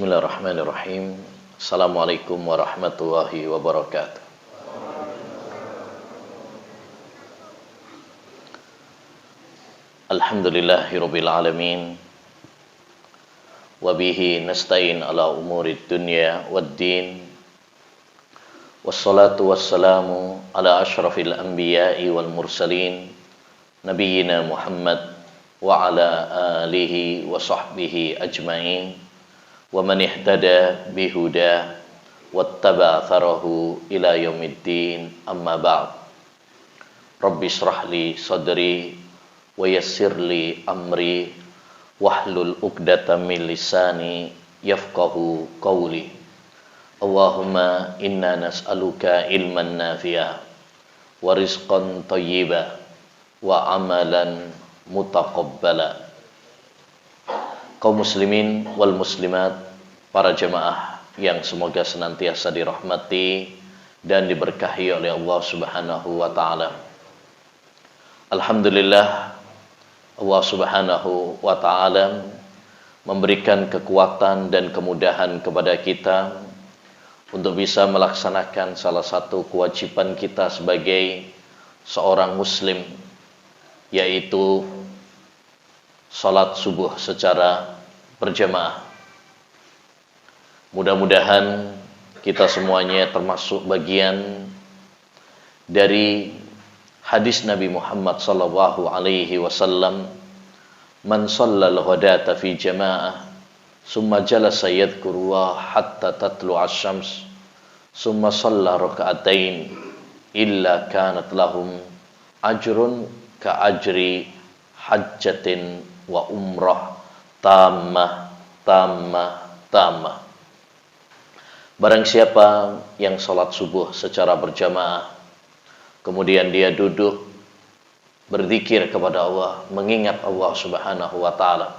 Bismillahirrahmanirrahim. Assalamualaikum warahmatullahi wabarakatuh. Alhamdulillahirabbil alamin. Wa bihi nasta'in ala umurid dunya waddin. Wassalatu wassalamu ala asyrafil anbiya'i wal mursalin nabiyyina Muhammad wa ala alihi wa sahbihi ajmain. Wa man ihtada bihuda wattaba atharahu ila yaumiddin, amma ba'd. Rabbi shrah li sadri wa yassir li amri wahlul 'uqdatam min lisani yafqahu qawli. Allahumma inna nas'aluka ilman nafi'a wa rizqan thayyiba wa amalan mutaqabbala. Kaum muslimin wal muslimat, para jemaah yang semoga senantiasa dirahmati dan diberkahi oleh Allah Subhanahu wa taala. Alhamdulillah, Allah Subhanahu wa taala memberikan kekuatan dan kemudahan kepada kita untuk bisa melaksanakan salah satu kewajiban kita sebagai seorang muslim, yaitu salat subuh secara berjamaah. Mudah-mudahan kita semuanya termasuk bagian dari hadis Nabi Muhammad sallallahu alaihi wasallam, man shallal ghadata fi jamaah summa jalasa yadhkurullah hatta tatlu'a asy-syams summa shalla raka'atain illa kanat lahum ajrun ka ajri hajjatin wa umrah tamah. Barang siapa yang salat subuh secara berjamaah, kemudian dia duduk berzikir kepada Allah, mengingat Allah Subhanahu wa taala.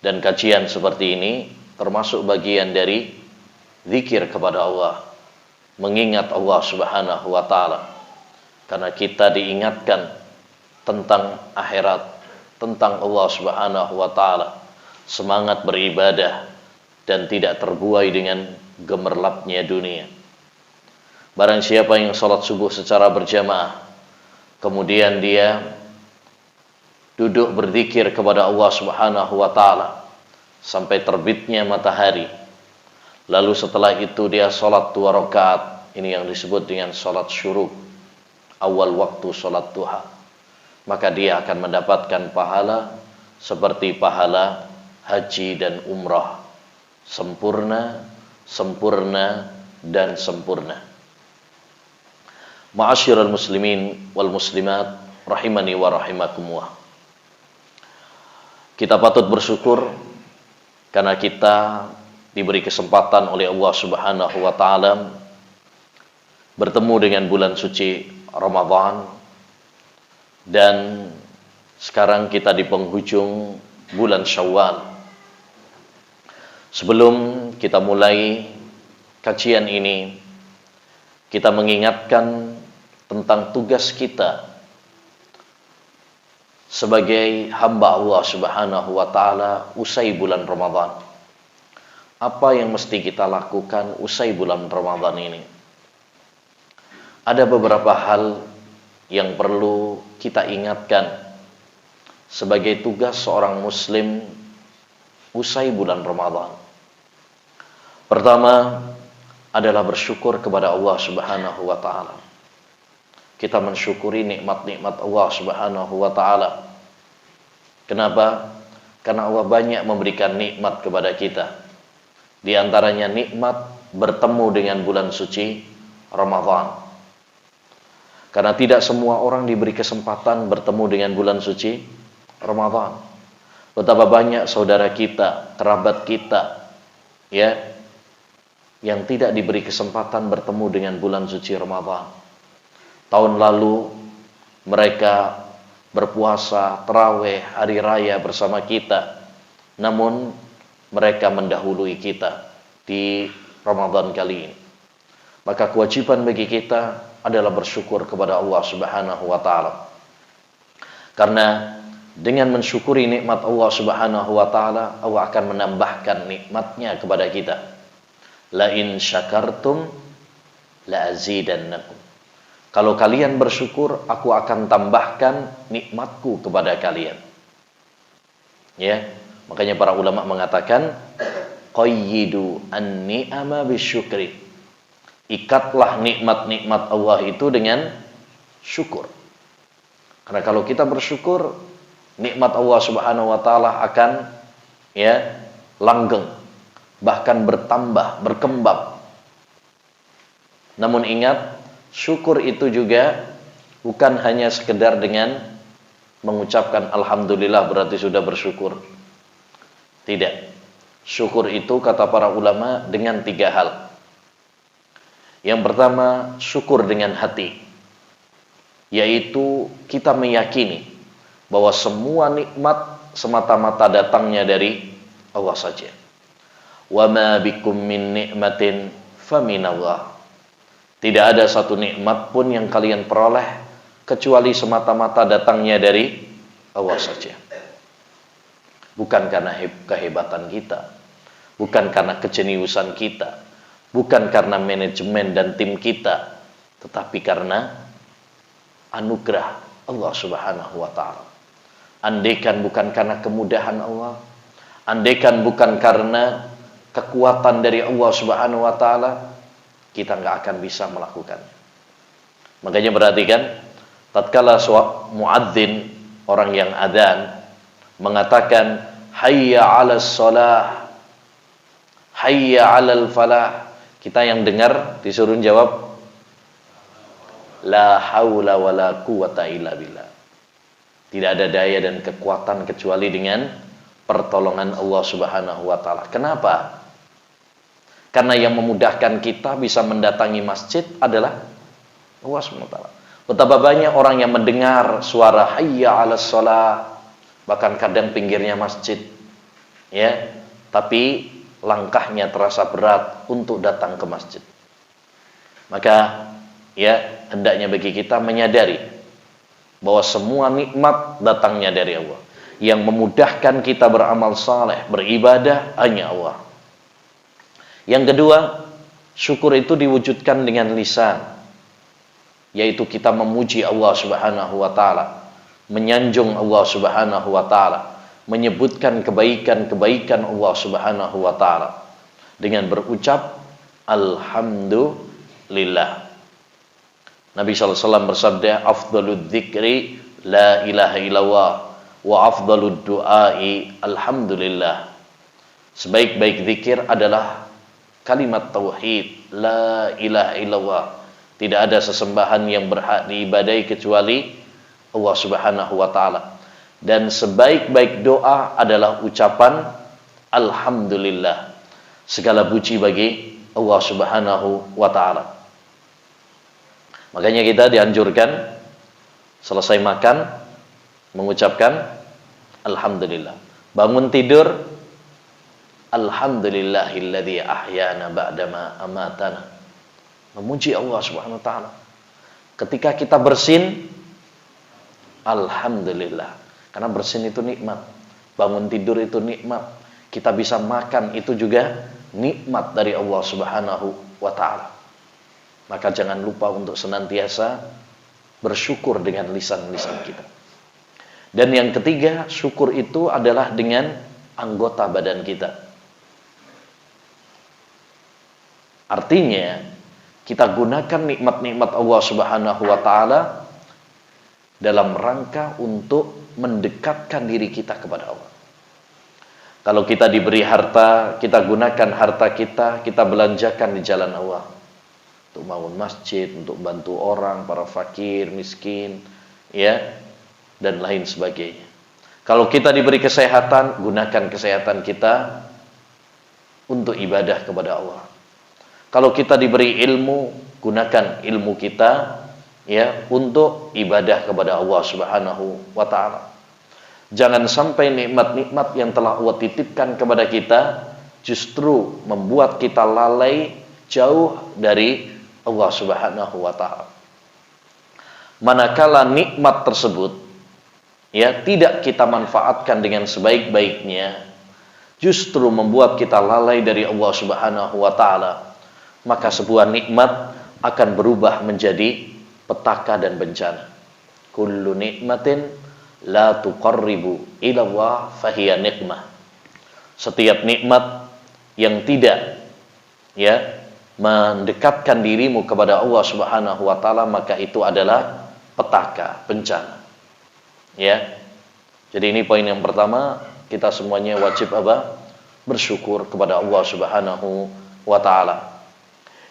Dan kajian seperti ini termasuk bagian dari zikir kepada Allah, mengingat Allah Subhanahu wa taala. Karena kita diingatkan tentang akhirat, tentang Allah Subhanahu wa taala, semangat beribadah dan tidak terbuai dengan gemerlapnya dunia. Barang siapa yang salat subuh secara berjamaah, kemudian dia duduk berzikir kepada Allah Subhanahu wa taala sampai terbitnya matahari, lalu setelah itu dia salat 2 rakaat, ini yang disebut dengan salat syuruk, awal waktu salat duha, maka dia akan mendapatkan pahala seperti pahala haji dan umrah, sempurna, dan sempurna. Ma'asyiral muslimin wal muslimat, rahimani wa rahimakumullah. Kita patut bersyukur karena kita diberi kesempatan oleh Allah Subhanahu wa taala bertemu dengan bulan suci Ramadan. Dan sekarang kita di penghujung bulan Syawal. Sebelum kita mulai kajian ini, kita mengingatkan tentang tugas kita sebagai hamba Allah Subhanahu wa taala usai bulan Ramadan. Apa yang mesti kita lakukan usai bulan Ramadan ini? Ada beberapa hal yang perlu kita ingatkan sebagai tugas seorang muslim usai bulan Ramadan. Pertama adalah bersyukur kepada Allah Subhanahu wa taala. Kita mensyukuri nikmat-nikmat Allah Subhanahu wa taala. Kenapa? Karena Allah banyak memberikan nikmat kepada kita. Di antaranya nikmat bertemu dengan bulan suci Ramadan. Karena tidak semua orang diberi kesempatan bertemu dengan bulan suci Ramadan. Betapa banyak saudara kita, kerabat kita, ya, yang tidak diberi kesempatan bertemu dengan bulan suci Ramadan. Tahun lalu mereka berpuasa, tarawih, hari raya bersama kita, namun mereka mendahului kita di Ramadan kali ini. Maka kewajiban bagi kita adalah bersyukur kepada Allah Subhanahu wa taala. Karena Dengan mensyukuri nikmat Allah Subhanahu wa taala, Allah akan menambahkan nikmatnya kepada kita. La in syakartum la azidannakum. Kalau kalian bersyukur, aku akan tambahkan nikmatku kepada kalian. Ya, makanya para ulama mengatakan qayyidu an-ni'ama bisyukri. Ikatlah nikmat-nikmat Allah itu dengan syukur. Karena kalau kita bersyukur, nikmat Allah Subhanahu wa taala akan langgeng, bahkan bertambah, berkembang. Namun ingat, syukur itu juga bukan hanya sekedar dengan mengucapkan alhamdulillah berarti sudah bersyukur. Tidak. Syukur itu kata para ulama dengan 3 hal. Yang pertama, syukur dengan hati. Yaitu kita meyakini bahwa semua nikmat semata-mata datangnya dari Allah saja. Wa ma bikum min ni'matin faminallah. Tidak ada satu nikmat pun yang kalian peroleh kecuali semata-mata datangnya dari Allah saja. Bukan karena kehebatan kita, bukan karena kejeniusan kita, bukan karena manajemen dan tim kita, tetapi karena anugerah Allah Subhanahu wa taala. Andaikan bukan karena kemudahan Allah, andaikan bukan karena kekuatan dari Allah Subhanahu wa taala, kita nggak akan bisa melakukannya. Makanya perhatikan, tatkala muadzin, orang yang adzan, mengatakan hayya 'alas shalah, hayya 'alal falah, kita yang dengar disuruh jawab la haula wala quwata illa billah. Tidak ada daya dan kekuatan kecuali dengan pertolongan Allah Subhanahu wa taala. Kenapa? Karena yang memudahkan kita bisa mendatangi masjid adalah Allah Subhanahu wa taala. Betapa banyak orang yang mendengar suara hayya 'alas shalah, bahkan kadang pinggirnya masjid, ya, tapi langkahnya terasa berat untuk datang ke masjid. Maka hendaknya bagi kita menyadari bahwa semua nikmat datangnya dari Allah. Yang memudahkan kita beramal saleh, beribadah hanya Allah. Yang kedua, syukur itu diwujudkan dengan lisan, yaitu kita memuji Allah Subhanahu wa taala, menyanjung Allah Subhanahu wa taala, menyebutkan kebaikan-kebaikan Allah Subhanahu wa taala dengan berucap alhamdulillah. Nabi SAW bersabda, afdalud dzikri la ilaha illallah wa afdalud du'ai alhamdulillah. Sebaik-baik zikir adalah kalimat tauhid la ilaha illallah. Tidak ada sesembahan yang berhak diibadahi kecuali Allah Subhanahu wa taala. Dan sebaik-baik doa adalah ucapan alhamdulillah. Segala puji bagi Allah Subhanahu wa taala. Makanya kita dianjurkan selesai makan mengucapkan alhamdulillah. Bangun tidur alhamdulillahilladzi ahyana ba'dama amatana. Memuji Allah Subhanahu wa taala. Ketika kita bersin alhamdulillah. Karena bersin itu nikmat. Bangun tidur itu nikmat. Kita bisa makan itu juga nikmat dari Allah Subhanahu wa taala. Maka jangan lupa untuk senantiasa bersyukur dengan lisan-lisan kita. Dan yang ketiga, syukur itu adalah dengan anggota badan kita. Artinya, kita gunakan nikmat-nikmat Allah Subhanahu wa taala dalam rangka untuk mendekatkan diri kita kepada Allah. Kalau kita diberi harta, kita gunakan harta kita, kita belanjakan di jalan Allah. Untuk bangun masjid, untuk bantu orang, para fakir, miskin, dan lain sebagainya. Kalau kita diberi kesehatan, gunakan kesehatan kita untuk ibadah kepada Allah. Kalau kita diberi ilmu, gunakan ilmu kita untuk ibadah kepada Allah Subhanahu wa taala. Jangan sampai nikmat-nikmat yang telah Allah titipkan kepada kita justru membuat kita lalai jauh dari Allah Subhanahu wa taala. Manakala nikmat tersebut ya tidak kita manfaatkan dengan sebaik-baiknya, justru membuat kita lalai dari Allah Subhanahu wa taala, maka sebuah nikmat akan berubah menjadi petaka dan bencana. Kullu nikmatin la tuqarribu ila Allah fahiya nikmah. Setiap nikmat yang tidak mendekatkan dirimu kepada Allah Subhanahu wa taala, maka itu adalah petaka, bencana. Ya. Jadi ini poin yang pertama, kita semuanya wajib bersyukur kepada Allah Subhanahu wa taala.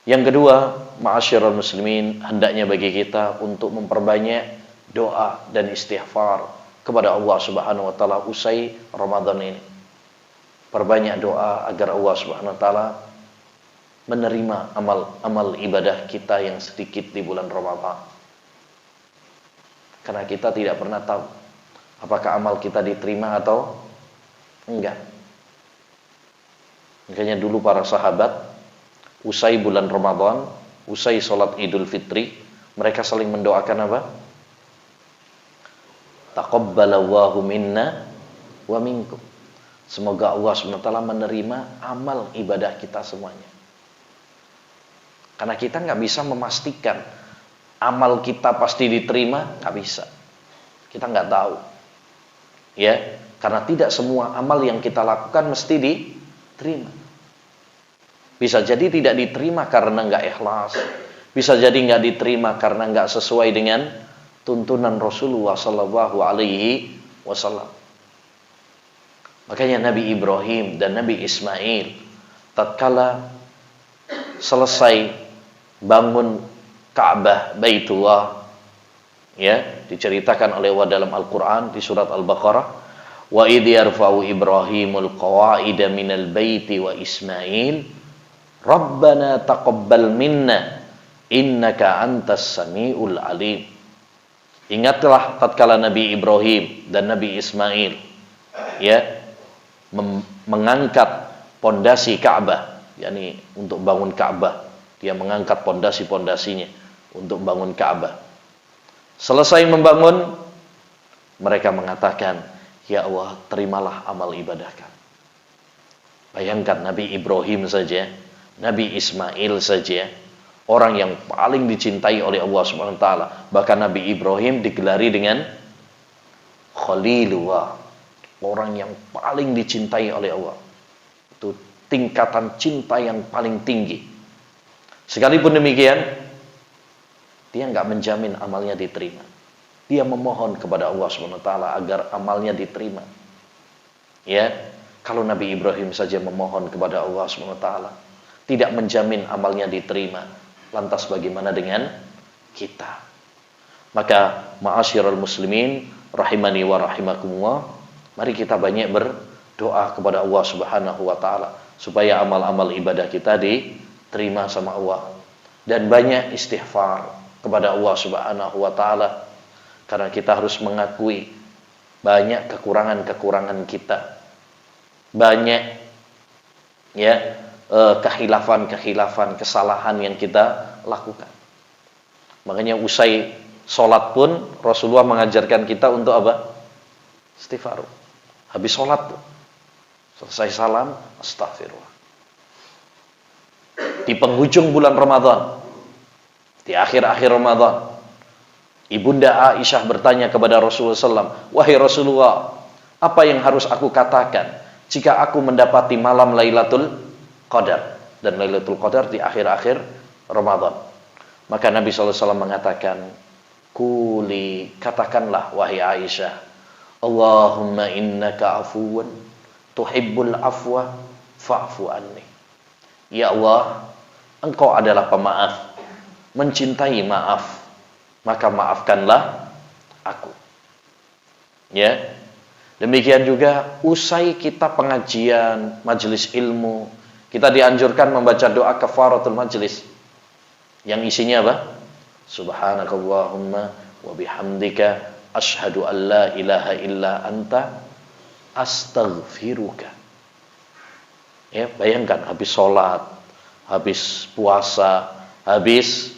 Yang kedua, ma'asyiral muslimin, hendaknya bagi kita untuk memperbanyak doa dan istighfar kepada Allah Subhanahu wa taala usai Ramadan ini. Perbanyak doa agar Allah Subhanahu wa taala menerima amal ibadah kita yang sedikit di bulan Ramadan. Karena kita tidak pernah tahu apakah amal kita diterima atau enggak. Makanya dulu para sahabat usai bulan Ramadan, usai sholat Idul Fitri, mereka saling mendoakan apa? Taqabbalallahu minna wa minkum. Semoga Allah SWT menerima amal ibadah kita semuanya. Karena kita nggak bisa memastikan amal kita pasti diterima, nggak bisa. Kita nggak tahu, ya, karena tidak semua amal yang kita lakukan mesti diterima. Bisa jadi tidak diterima karena nggak ikhlas, bisa jadi nggak diterima karena nggak sesuai dengan tuntunan Rasulullah Sallallahu Alaihi Wasallam. Makanya Nabi Ibrahim dan Nabi Ismail tatkala selesai bangun Ka'bah Baitullah, ya, diceritakan oleh Allah dalam Al-Qur'an di surat Al-Baqarah, wa idh yarfa'u Ibrahimul qawa'ida minal baiti wa Ismail Rabbana taqabbal minna innaka antas samiul alim. Ingatlah tatkala Nabi Ibrahim dan Nabi Ismail, ya, mengangkat pondasi Ka'bah, yakni untuk bangun Ka'bah. Dia mengangkat pondasi-pondasinya untuk bangun Ka'bah. Selesai membangun, mereka mengatakan, ya Allah, terimalah amal ibadah kami. Bayangkan Nabi Ibrahim saja, Nabi Ismail saja, orang yang paling dicintai oleh Allah Subhanahu wa taala. Bahkan Nabi Ibrahim digelari dengan Khalilullah, orang yang paling dicintai oleh Allah. Itu tingkatan cinta yang paling tinggi. Sekalipun demikian, dia nggak menjamin amalnya diterima. Dia memohon kepada Allah SWT agar amalnya diterima. Ya, kalau Nabi Ibrahim saja memohon kepada Allah SWT, tidak menjamin amalnya diterima. Lantas bagaimana dengan kita? Maka ma'asyiral muslimin rahimani wa rahimakumullah, mari kita banyak berdoa kepada Allah Subhanahu wa taala supaya amal-amal ibadah kita diterima sama Allah, dan banyak istighfar kepada Allah Subhanahu wa taala, karena kita harus mengakui banyak kekurangan-kekurangan kita, banyak kehilafan-kehilafan, kesalahan yang kita lakukan. Makanya usai sholat pun Rasulullah mengajarkan kita untuk apa? Istighfar. Habis sholat tuh, selesai salam, astaghfirullah. Di penghujung bulan Ramadan, di akhir-akhir Ramadan, Ibunda Aisyah bertanya kepada Rasulullah SAW, wahai Rasulullah, apa yang harus aku katakan jika aku mendapati malam Lailatul Qadar? Dan Lailatul Qadar di akhir-akhir Ramadan. Maka Nabi SAW mengatakan, Kuli, katakanlah wahai Aisyah, Allahumma innaka afuwan tuhibbul afwa fa'fu anni. Ya Allah, Engkau adalah pemaaf, mencintai maaf, maka maafkanlah aku. Ya. Demikian juga usai kita pengajian, majelis ilmu, kita dianjurkan membaca doa kafaratul majlis yang isinya apa? Subhanakallahumma wa bihamdika asyhadu an la ilaha illa anta astaghfiruka. Ya, bayangkan habis sholat, habis puasa, habis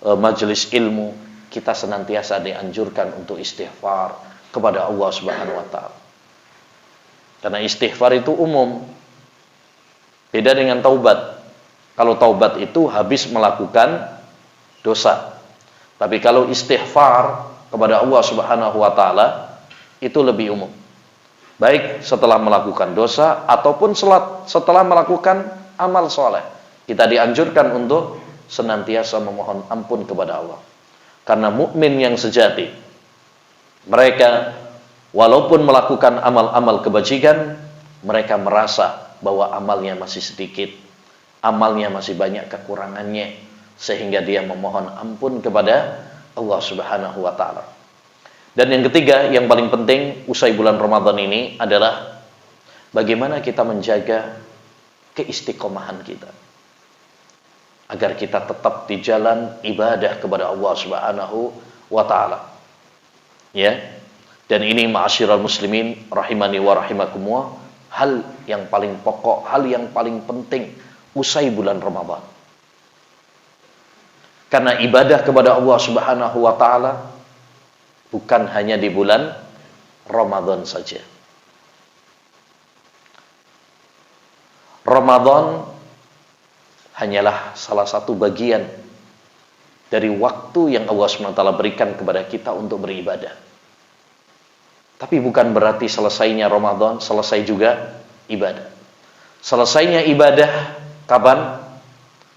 majelis ilmu, kita senantiasa dianjurkan untuk istighfar kepada Allah Subhanahu wa taala. Karena istighfar itu umum. Beda dengan taubat. Kalau taubat itu habis melakukan dosa. Tapi kalau istighfar kepada Allah Subhanahu wa taala itu lebih umum. Baik setelah melakukan dosa ataupun setelah melakukan amal soleh, kita dianjurkan untuk senantiasa memohon ampun kepada Allah. Karena mukmin yang sejati, mereka walaupun melakukan amal-amal kebajikan, mereka merasa bahwa amalnya masih sedikit, amalnya masih banyak kekurangannya, sehingga dia memohon ampun kepada Allah Subhanahu wa taala. Dan yang ketiga, yang paling penting usai bulan Ramadan ini adalah bagaimana kita menjaga keistiqomahan kita, agar kita tetap di jalan ibadah kepada Allah Subhanahu wa taala. Ya. Dan ini ma'asyiral muslimin rahimani wa rahimakumullah, hal yang paling pokok, hal yang paling penting usai bulan Ramadan. Karena ibadah kepada Allah Subhanahu wa taala bukan hanya di bulan Ramadan saja. Ramadan hanyalah salah satu bagian dari waktu yang Allah SWT berikan kepada kita untuk beribadah. Tapi bukan berarti selesainya Ramadan, selesai juga ibadah. Selesainya ibadah kapan?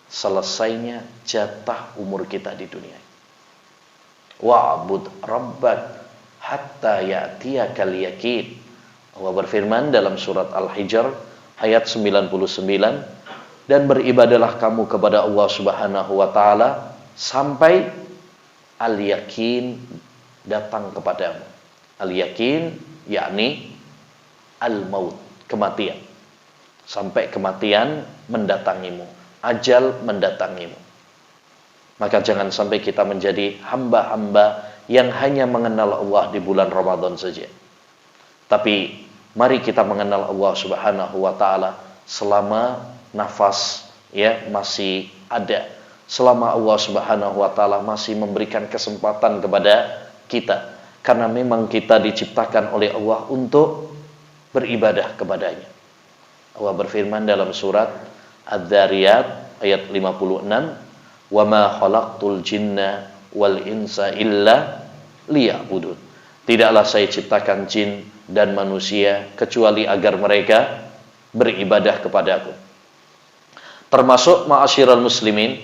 Selesainya jatah umur kita di dunia. Wa'bud rabbak hatta ya'tiyakal yaqin. Allah berfirman dalam surat Al-Hijr ayat 99, dan beribadalah kamu kepada Allah Subhanahu wa taala sampai al-yaqin datang kepadamu. Al-yaqin yakni al-maut, kematian. Sampai kematian mendatangimu, ajal mendatangimu. Maka jangan sampai kita menjadi hamba-hamba yang hanya mengenal Allah di bulan Ramadan saja. Tapi mari kita mengenal Allah Subhanahu wa taala selama nafas masih ada. Selama Allah Subhanahu wa taala masih memberikan kesempatan kepada kita. Karena memang kita diciptakan oleh Allah untuk beribadah kepadanya. Allah berfirman dalam surat Adz-Dzariyat ayat 56, "Wa ma khalaqtul jinna wal insa illa liya'budun." Tidaklah saya ciptakan jin dan manusia kecuali agar mereka beribadah kepadaku. Termasuk ma'asyiral muslimin,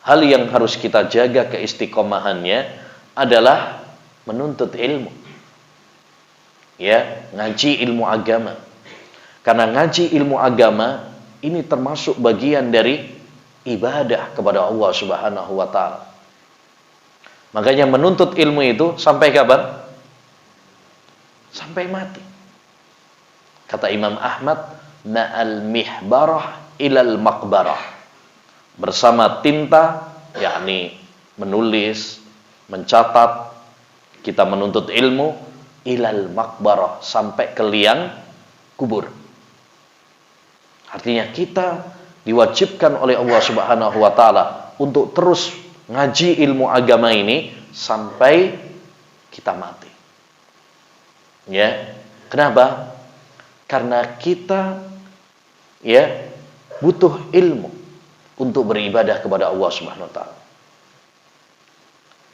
hal yang harus kita jaga keistiqomahannya adalah menuntut ilmu. Ya, ngaji ilmu agama. Karena ngaji ilmu agama ini termasuk bagian dari ibadah kepada Allah Subhanahu wa taala. Makanya menuntut ilmu itu sampai kapan? Sampai mati. Kata Imam Ahmad, ma'al mihbarah ilal maqbarah. Bersama tinta, yakni menulis, mencatat, kita menuntut ilmu ilal maqbarah, sampai ke liang kubur. Artinya kita diwajibkan oleh Allah Subhanahu wa taala untuk terus ngaji ilmu agama ini sampai kita mati. Ya. Kenapa? Karena kita butuh ilmu untuk beribadah kepada Allah Subhanahu wa taala.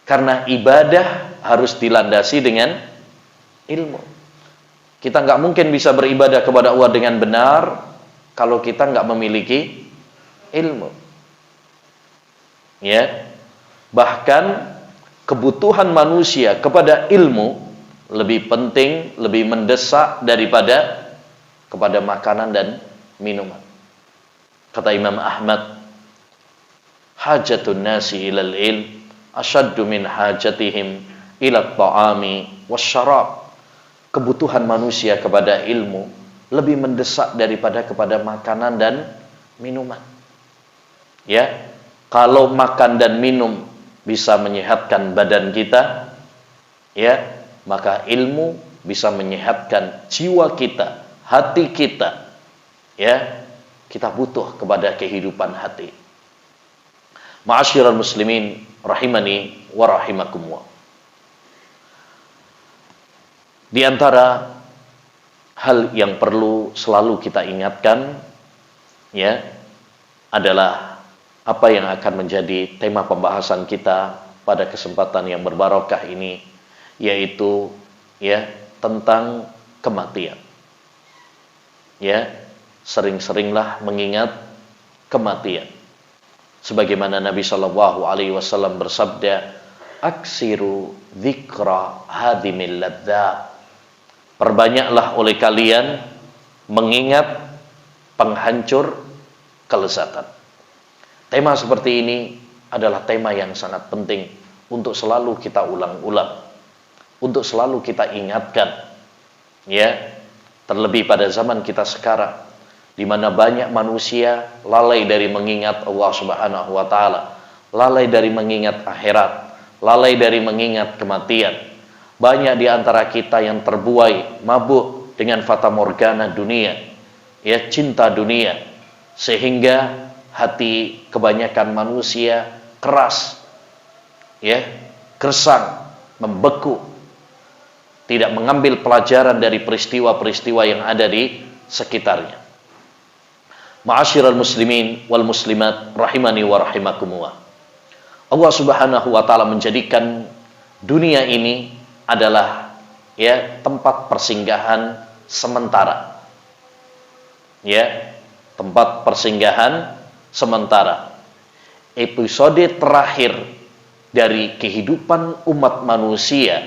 Karena ibadah harus dilandasi dengan ilmu. Kita nggak mungkin bisa beribadah kepada Allah dengan benar kalau kita nggak memiliki ilmu. Ya. Bahkan kebutuhan manusia kepada ilmu lebih penting, lebih mendesak daripada kepada makanan dan minuman. Kata Imam Ahmad, hajatun nasi ilal ilm asyaddu min hajatihim ila ta'ami wasyarab. Kebutuhan manusia kepada ilmu lebih mendesak daripada kepada makanan dan minuman. Ya, kalau makan dan minum bisa menyehatkan badan kita, maka ilmu bisa menyehatkan jiwa kita, hati kita. Kita butuh kepada kehidupan hati. Ma'asyiral muslimin rahimani wa rahimakumullah. Di antara hal yang perlu selalu kita ingatkan ya adalah apa yang akan menjadi tema pembahasan kita pada kesempatan yang berbarokah ini, yaitu ya tentang kematian. Ya, sering-seringlah mengingat kematian. Sebagaimana Nabi Shallallahu alaihi wasallam bersabda, "Aksiru dzikra hadimil ladzat." Perbanyaklah oleh kalian mengingat penghancur kelezatan. Tema seperti ini adalah tema yang sangat penting untuk selalu kita ulang-ulang, untuk selalu kita ingatkan. Ya, terlebih pada zaman kita sekarang, di mana banyak manusia lalai dari mengingat Allah Subhanahu wa taala, lalai dari mengingat akhirat, lalai dari mengingat kematian. Banyak di antara kita yang terbuai, mabuk dengan fata morgana dunia, ya, cinta dunia, sehingga hati kebanyakan manusia keras, ya, gersang, membeku, tidak mengambil pelajaran dari peristiwa-peristiwa yang ada di sekitarnya. Ma'asyiral muslimin wal muslimat rahimani wa rahimakumullah. Allah Subhanahu wa taala menjadikan dunia ini adalah ya tempat persinggahan sementara. Ya, tempat persinggahan sementara. Episode terakhir dari kehidupan umat manusia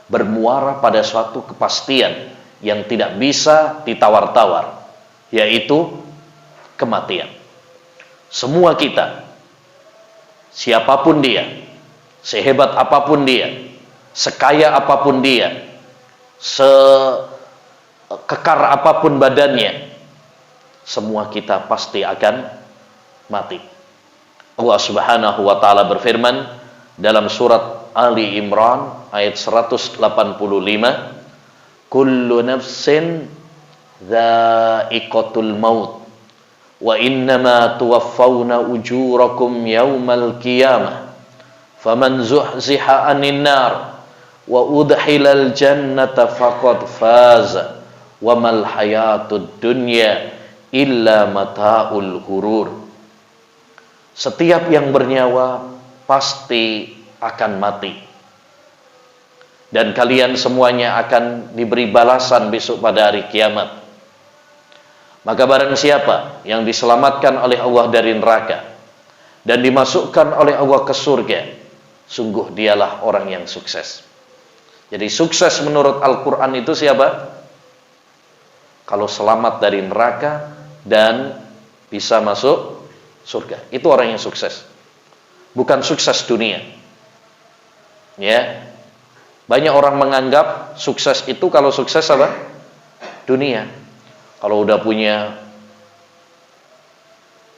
bermuara pada suatu kepastian yang tidak bisa ditawar-tawar, yaitu kematian. Semua kita, siapapun dia, sehebat apapun dia, sekaya apapun dia, sekekar apapun badannya, semua kita pasti akan mati. Allah Subhanahu wa taala berfirman dalam surat Ali Imran ayat 185, kullu nafsin dha'iqatul maut wa innama tuwaffawna ujurakum yawmal qiyamah faman zuhziha 'anil nar wa udkhilal jannata faqad faza wa mal hayatud dunya illa mata'ul ghurur. Setiap yang bernyawa pasti akan mati, dan kalian semuanya akan diberi balasan besok pada hari kiamat. Maka barang siapa yang diselamatkan oleh Allah dari neraka dan dimasukkan oleh Allah ke surga, sungguh dialah orang yang sukses. Jadi sukses menurut Al-Quran itu siapa? Kalau selamat dari neraka dan bisa masuk surga, itu orang yang sukses. Bukan sukses dunia. Ya, banyak orang menganggap sukses itu kalau sukses apa? Dunia. Kalau udah punya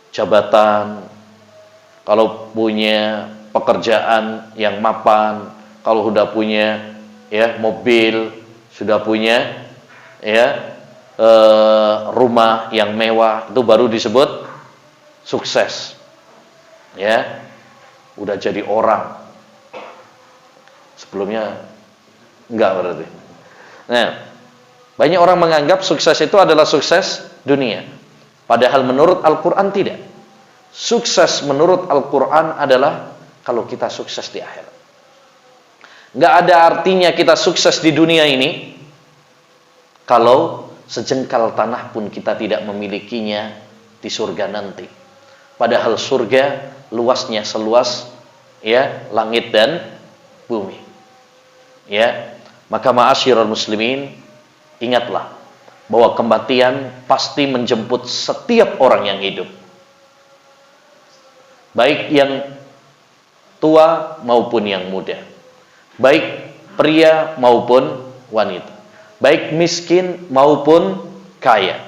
jabatan, kalau punya pekerjaan yang mapan, kalau udah punya ya mobil, sudah punya ya rumah yang mewah, itu baru disebut sukses. Ya, udah jadi orang. Sebelumnya enggak berarti. Nah, banyak orang menganggap sukses itu adalah sukses dunia. Padahal menurut Al-Quran tidak. Sukses menurut Al-Quran adalah kalau kita sukses di akhirat. Enggak ada artinya kita sukses di dunia ini kalau sejengkal tanah pun kita tidak memilikinya di surga nanti. Padahal surga luasnya seluas ya langit dan bumi. Ya, maka ma'asyiral muslimin, ingatlah bahwa kematian pasti menjemput setiap orang yang hidup. Baik yang tua maupun yang muda. Baik pria maupun wanita. Baik miskin maupun kaya.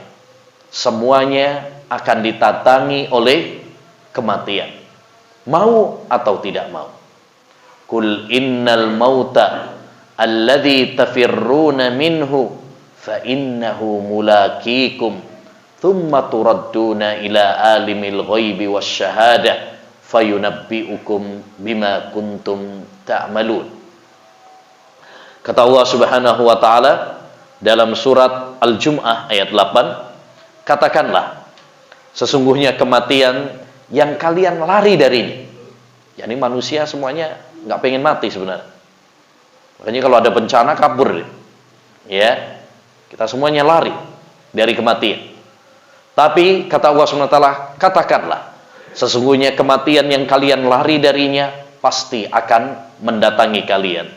Semuanya akan ditatangi oleh kematian. Mau atau tidak mau. Kul innal mauta alladzi tafirruna minhu fa innahu mulaqikum thumma turadduna ila alimil ghaibi wasyahadah fayunabbi'ukum bima kuntum ta'malun. Kata Allah Subhanahu wa taala dalam surat Al-Jum'ah ayat 8, katakanlah sesungguhnya kematian yang kalian lari darinya. Yani manusia semuanya nggak pengen mati sebenarnya. Makanya kalau ada bencana kabur, ya kita semuanya lari dari kematian. Tapi kata Allah SWT, katakanlah sesungguhnya kematian yang kalian lari darinya pasti akan mendatangi kalian.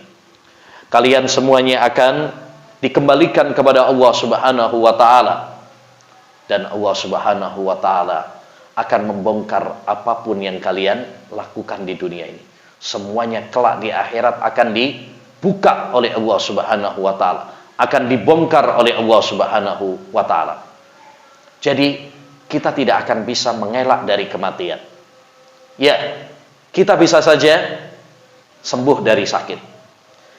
Kalian semuanya akan dikembalikan kepada Allah Subhanahu wa taala, dan Allah Subhanahu wa taala akan membongkar apapun yang kalian lakukan di dunia ini. Semuanya kelak di akhirat akan dibuka oleh Allah Subhanahu wa taala, akan dibongkar oleh Allah Subhanahu wa taala. Jadi kita tidak akan bisa mengelak dari kematian. Ya, kita bisa saja sembuh dari sakit.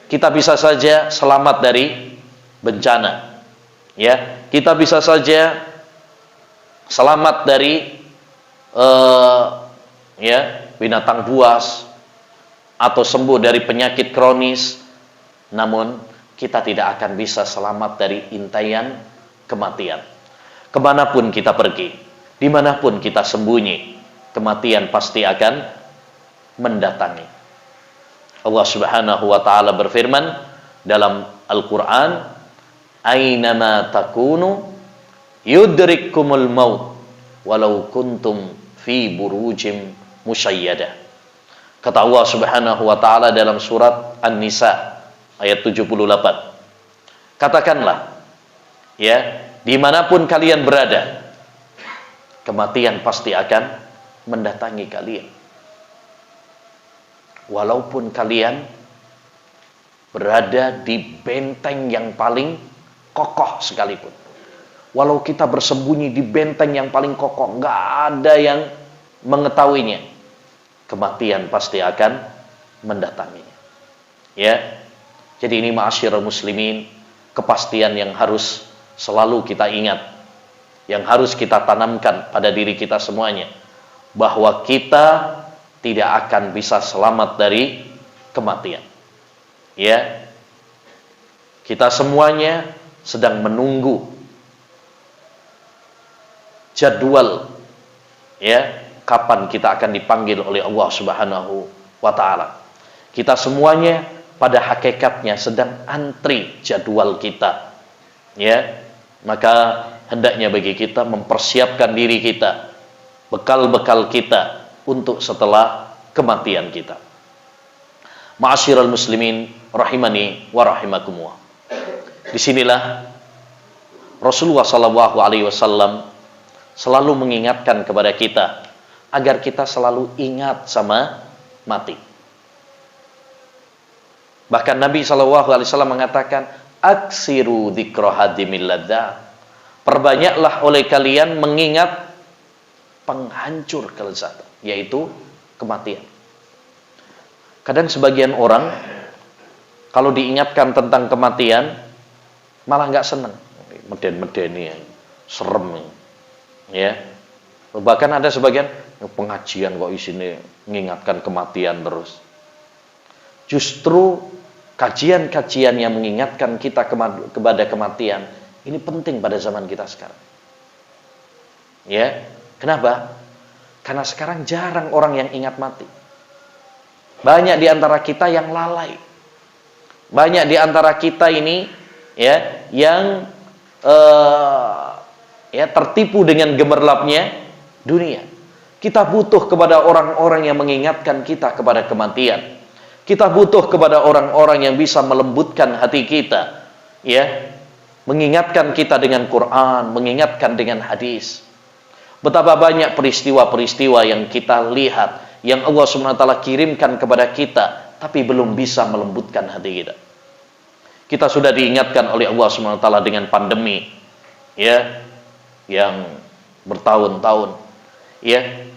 Kita bisa saja selamat dari bencana. Ya, kita bisa saja selamat dari binatang buas atau sembuh dari penyakit kronis. Namun kita tidak akan bisa selamat dari intaian kematian. Kemanapun kita pergi, dimanapun kita sembunyi, kematian pasti akan mendatangi. Allah Subhanahu wa taala berfirman dalam Al-Qur'an, "Ainama takunu yudrikkumul maut walau kuntum fi burujim musyayyadah." Kata Allah Subhanahu wa taala dalam surat An-Nisa ayat 78. Katakanlah, ya, dimanapun kalian berada, kematian pasti akan mendatangi kalian. Walaupun kalian berada di benteng yang paling kokoh sekalipun. Walau kita bersembunyi di benteng yang paling kokoh, nggak ada yang mengetahuinya, kematian pasti akan mendatanginya. Ya, jadi ini ma'asyiral muslimin, kepastian yang harus selalu kita ingat, yang harus kita tanamkan pada diri kita semuanya, bahwa kita tidak akan bisa selamat dari kematian. Ya, kita semuanya sedang menunggu jadwal, ya, kapan kita akan dipanggil oleh Allah Subhanahu wa taala. Kita semuanya pada hakikatnya sedang antri jadwal kita. Ya, maka hendaknya bagi kita mempersiapkan diri kita, bekal-bekal kita untuk setelah kematian kita. Ma'asyiral muslimin rahimani wa rahimakumullah. Disinilah Rasulullah SAW selalu mengingatkan kepada kita agar kita selalu ingat sama mati. Bahkan Nabi SAW mengatakan, aksiru dzikra hadimil ladzat. Perbanyaklah oleh kalian mengingat penghancur kelezatan, yaitu kematian. Kadang sebagian orang kalau diingatkan tentang kematian malah nggak seneng, meden-medeni, serem, ya. Bahkan ada sebagian pengajian kok isinya mengingatkan kematian terus. Justru kajian-kajian yang mengingatkan kita kepada kematian ini penting pada zaman kita sekarang. Ya, kenapa? Karena sekarang jarang orang yang ingat mati. Banyak di antara kita yang lalai. Banyak di antara kita ini, ya, yang tertipu dengan gemerlapnya dunia. Kita butuh kepada orang-orang yang mengingatkan kita kepada kematian. Kita butuh kepada orang-orang yang bisa melembutkan hati kita, ya, mengingatkan kita dengan Quran, mengingatkan dengan hadis. Betapa banyak peristiwa-peristiwa yang kita lihat, yang Allah SWT kirimkan kepada kita, tapi belum bisa melembutkan hati kita. Kita sudah diingatkan oleh Allah SWT dengan pandemi, ya, yang bertahun-tahun, ya.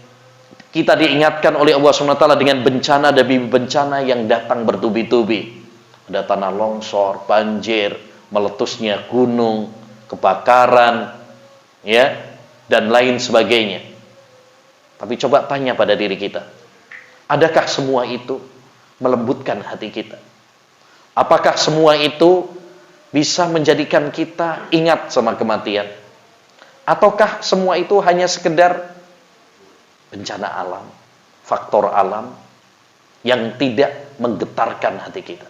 Kita diingatkan oleh Allah SWT dengan bencana demi bencana yang datang bertubi-tubi. Ada tanah longsor, banjir, meletusnya gunung, kebakaran, ya, dan lain sebagainya. Tapi coba tanya pada diri kita, Adakah semua itu melembutkan hati kita? Apakah semua itu bisa menjadikan kita ingat sama kematian? Ataukah semua itu hanya sekedar bencana alam, faktor alam yang tidak menggetarkan hati kita?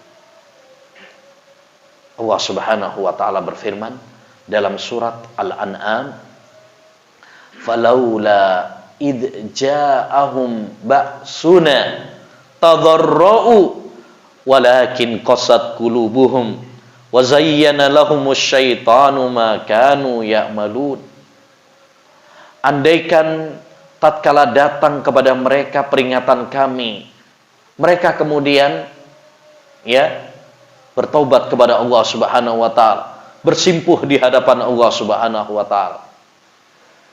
Allah Subhanahu wa taala berfirman dalam surat Al-An'am, "Falaula id ja'ahum ba'suna tadarra'u walakin qasat qulubuhum wa zayyana lahumus syaitanu ma kanu ya'malun." Andaikan tatkala datang kepada mereka peringatan kami, mereka kemudian bertaubat kepada Allah Subhanahu wa taala, bersimpuh di hadapan Allah Subhanahu wa taala.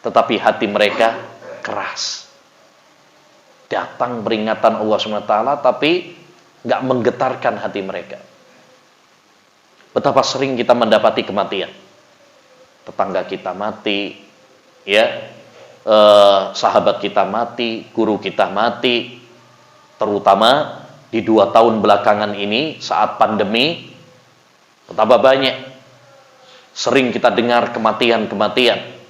Tetapi hati mereka keras. Datang peringatan Allah Subhanahu wa taala tapi enggak menggetarkan hati mereka. Betapa sering kita mendapati kematian. Tetangga kita mati, sahabat kita mati, guru kita mati, terutama di 2 tahun belakangan ini saat pandemi, betapa banyak sering kita dengar kematian-kematian,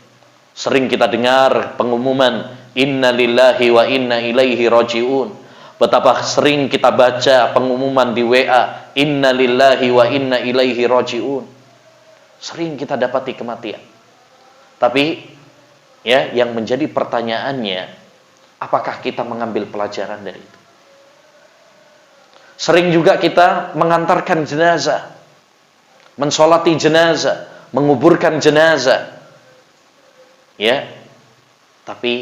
sering kita dengar pengumuman inna lillahi wa inna ilaihi raji'un, betapa sering kita baca pengumuman di WA inna lillahi wa inna ilaihi raji'un. Sering kita dapati kematian. Tapi yang menjadi pertanyaannya, apakah kita mengambil pelajaran dari itu? Sering juga kita mengantarkan jenazah, mensolati jenazah, menguburkan jenazah. Tapi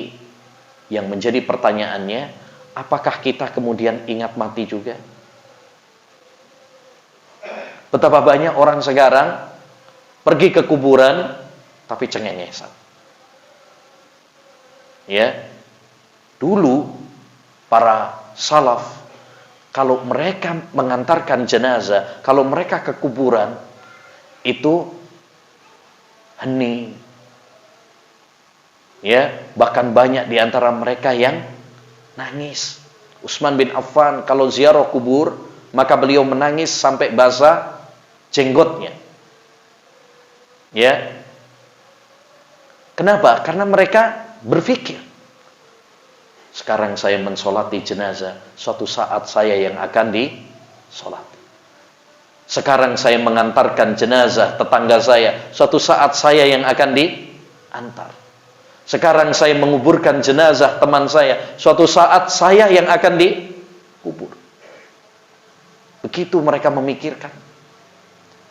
yang menjadi pertanyaannya, apakah kita kemudian ingat mati juga? Betapa banyak orang sekarang pergi ke kuburan tapi cengengesan. Dulu para salaf, kalau mereka mengantarkan jenazah, kalau mereka ke kuburan, itu hening. Bahkan banyak di antara mereka yang nangis. Utsman bin Affan kalau ziarah kubur, maka beliau menangis sampai basah jenggotnya. Kenapa? Karena mereka berpikir, sekarang saya mensolati jenazah, suatu saat saya yang akan disolati. Sekarang saya mengantarkan jenazah tetangga saya, suatu saat saya yang akan diantar. Sekarang saya menguburkan jenazah teman saya, suatu saat saya yang akan dikubur. Begitu mereka memikirkan.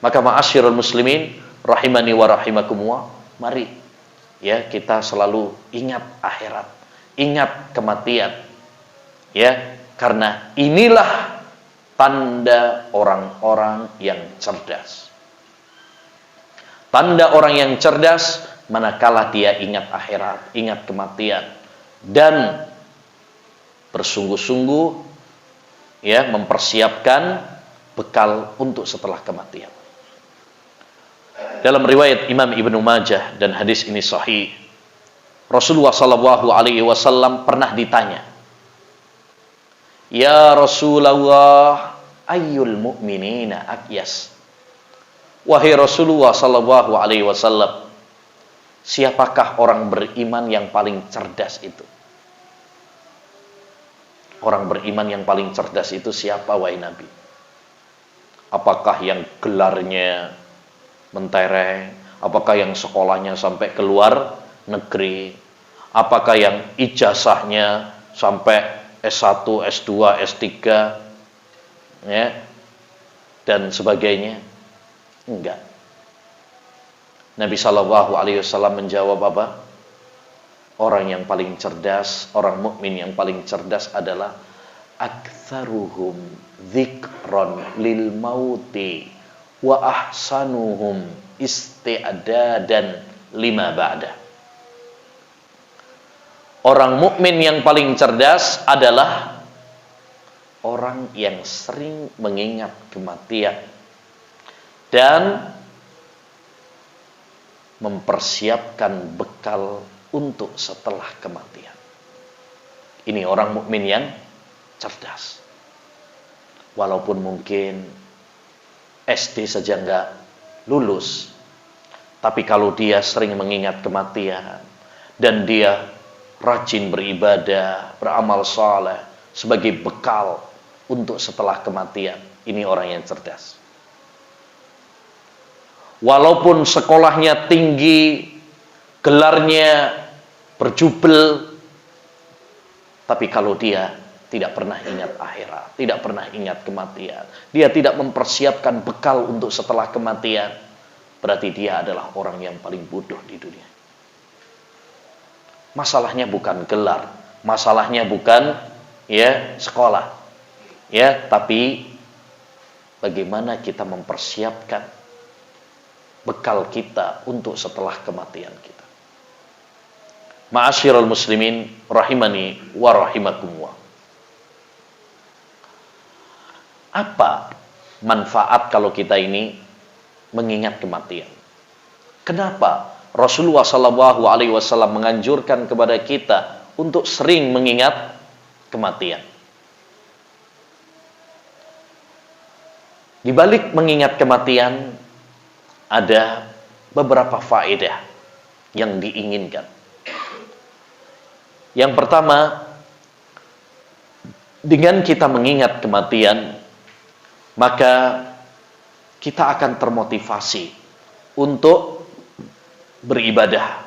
Maka ma'asyiral muslimin rahimani wa rahimakumullah, mari kita selalu ingat akhirat, ingat kematian. Karena inilah tanda orang-orang yang cerdas. Tanda orang yang cerdas manakala dia ingat akhirat, ingat kematian, dan bersungguh-sungguh mempersiapkan bekal untuk setelah kematian. Dalam riwayat Imam Ibnu Majah dan hadis ini sahih, Rasulullah sallallahu alaihi wasallam pernah ditanya, "Ya Rasulullah, ayyul mu'minina aqyas?" Wahai Rasulullah sallallahu alaihi wasallam, siapakah orang beriman yang paling cerdas itu? Orang beriman yang paling cerdas itu siapa, wahai Nabi? Apakah yang gelarnya mentereng? Apakah yang sekolahnya sampai ke luar negeri? Apakah yang ijazahnya sampai S1, S2, S3 dan sebagainya? Enggak. Nabi sallallahu alaihi wasallam menjawab apa? Orang yang paling cerdas, orang mukmin yang paling cerdas adalah aktsaruhum dzikran lil mauti wa ahsanuhum isti'dadan lima ba'da. Orang mukmin yang paling cerdas adalah orang yang sering mengingat kematian dan mempersiapkan bekal untuk setelah kematian. Ini orang mukmin yang cerdas. Walaupun mungkin SD saja nggak lulus, tapi kalau dia sering mengingat kematian dan dia rajin beribadah, beramal saleh sebagai bekal untuk setelah kematian, ini orang yang cerdas. Walaupun sekolahnya tinggi, gelarnya berjubel, tapi kalau dia tidak pernah ingat akhirat, tidak pernah ingat kematian, dia tidak mempersiapkan bekal untuk setelah kematian, berarti dia adalah orang yang paling bodoh di dunia. Masalahnya bukan gelar, masalahnya bukan sekolah, tapi bagaimana kita mempersiapkan bekal kita untuk setelah kematian kita. Ma'asyiral muslimin rahimani wa rahimakumullah. Apa manfaat kalau kita ini mengingat kematian? Kenapa Rasulullah SAW menganjurkan kepada kita untuk sering mengingat kematian? Di balik mengingat kematian ada beberapa faedah yang diinginkan. Yang pertama, dengan kita mengingat kematian, maka kita akan termotivasi untuk beribadah,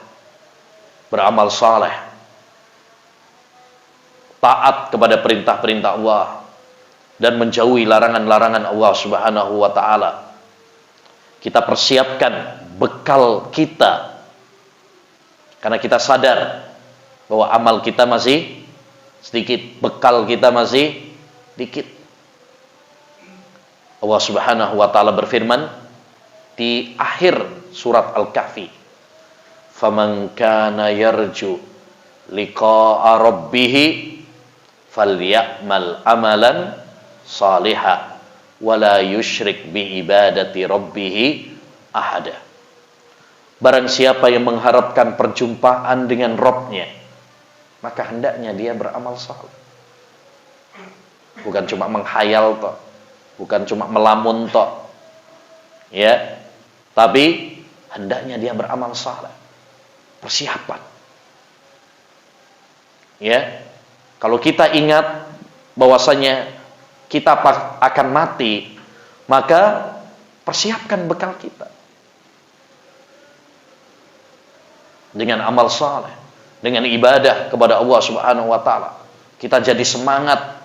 beramal saleh, taat kepada perintah-perintah Allah, dan menjauhi larangan-larangan Allah Subhanahu wa ta'ala. Kita persiapkan bekal kita, karena kita sadar bahwa amal kita masih sedikit, bekal kita masih dikit. Allah Subhanahu wa ta'ala berfirman di akhir surat Al-Kahfi, "Faman kana yarju liqa'a rabbih falyamal amalan salihah wala yusyrik bi ibadati rabbih ahada." Barang siapa yang mengharapkan perjumpaan dengan Rabb-nya, maka hendaknya dia beramal saleh. Bukan cuma menghayal toh, bukan cuma melamun toh, tapi hendaknya dia beramal saleh. Persiapan. Kalau kita ingat bahwasanya kita akan mati, maka persiapkan bekal kita dengan amal saleh, dengan ibadah kepada Allah Subhanahu wa ta'ala. Kita jadi semangat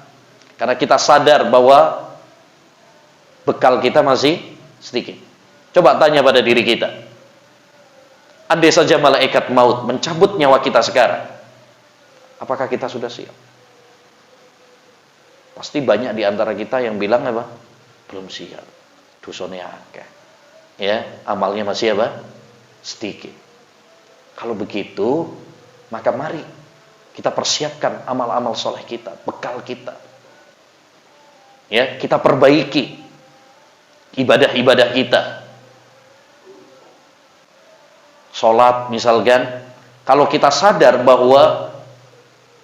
karena kita sadar bahwa bekal kita masih sedikit. Coba tanya pada diri kita, andai saja malaikat maut mencabut nyawa kita sekarang, apakah kita sudah siap? Pasti banyak di antara kita yang bilang apa? Belum siap. Dosane akeh. Amalnya masih apa? Sedikit. Kalau begitu, maka mari kita persiapkan amal-amal soleh kita, bekal kita. Kita perbaiki ibadah-ibadah kita. Sholat misalkan, kalau kita sadar bahwa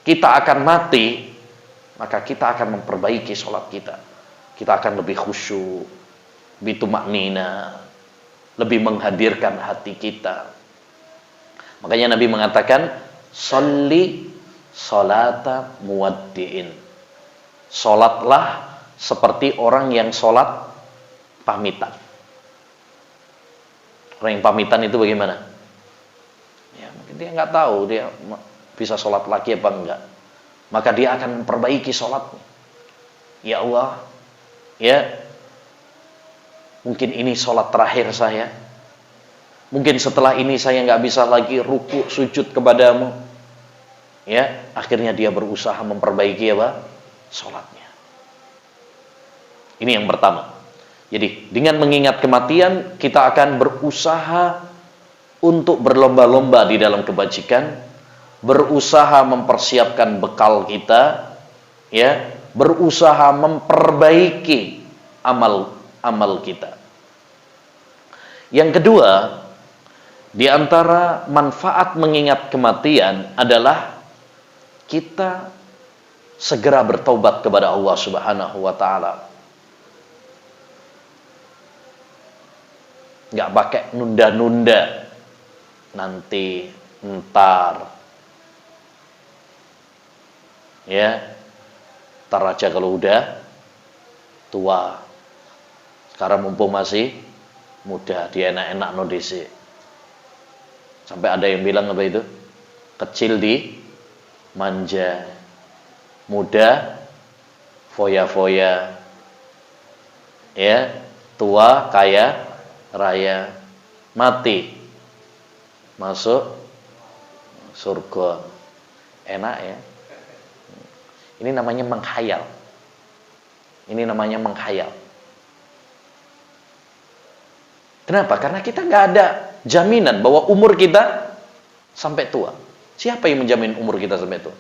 kita akan mati, maka kita akan memperbaiki sholat kita. Kita akan lebih khusyuk, lebih tumaknina, lebih menghadirkan hati kita. Makanya Nabi mengatakan, "Sholli sholata muwaddi'in." Sholatlah seperti orang yang sholat pamitan. Orang yang pamitan itu bagaimana? Mungkin dia nggak tahu dia bisa sholat lagi apa enggak. Maka dia akan memperbaiki sholatnya. Ya Allah, mungkin ini sholat terakhir saya. Mungkin setelah ini saya nggak bisa lagi ruku sujud kepadamu. Akhirnya dia berusaha memperbaiki sholatnya. Ini yang pertama. Jadi dengan mengingat kematian, kita akan berusaha untuk berlomba-lomba di dalam kebajikan, berusaha mempersiapkan bekal kita, berusaha memperbaiki amal kita. Yang kedua, di antara manfaat mengingat kematian adalah kita segera bertaubat kepada Allah Subhanahu wa taala. Nggak pakai nunda-nunda, nanti, ntar, ya, ntar aja kalau udah tua. Sekarang mumpung masih muda, dia enak-enak no dhisik. Sampai ada yang bilang apa itu? Kecil di manja, muda foya-foya, ya, tua kaya raya, mati masuk surga. Enak ya. Ini namanya menghayal. Ini namanya menghayal. Kenapa? Karena kita nggak ada jaminan bahwa umur kita sampai tua. Siapa yang menjamin umur kita sampai tua?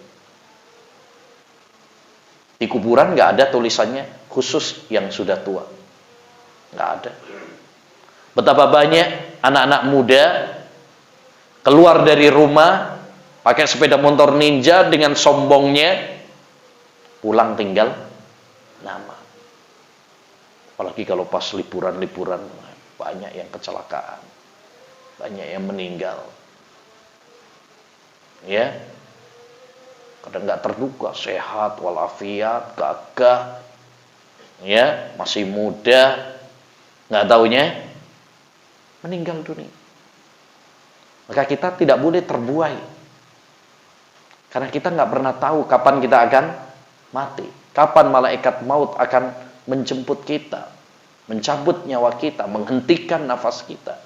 Di kuburan nggak ada tulisannya khusus yang sudah tua. Nggak ada. Betapa banyak anak-anak muda keluar dari rumah pakai sepeda motor ninja dengan sombongnya, pulang tinggal nama. Apalagi kalau pas liburan-liburan, banyak yang kecelakaan, banyak yang meninggal. Ya, kadang nggak terduga, sehat walafiat, gagah, ya, masih muda, nggak taunya meninggal dunia. Maka kita tidak boleh terbuai, karena kita nggak pernah tahu kapan kita akan mati, kapan malaikat maut akan menjemput kita, mencabut nyawa kita, menghentikan nafas kita.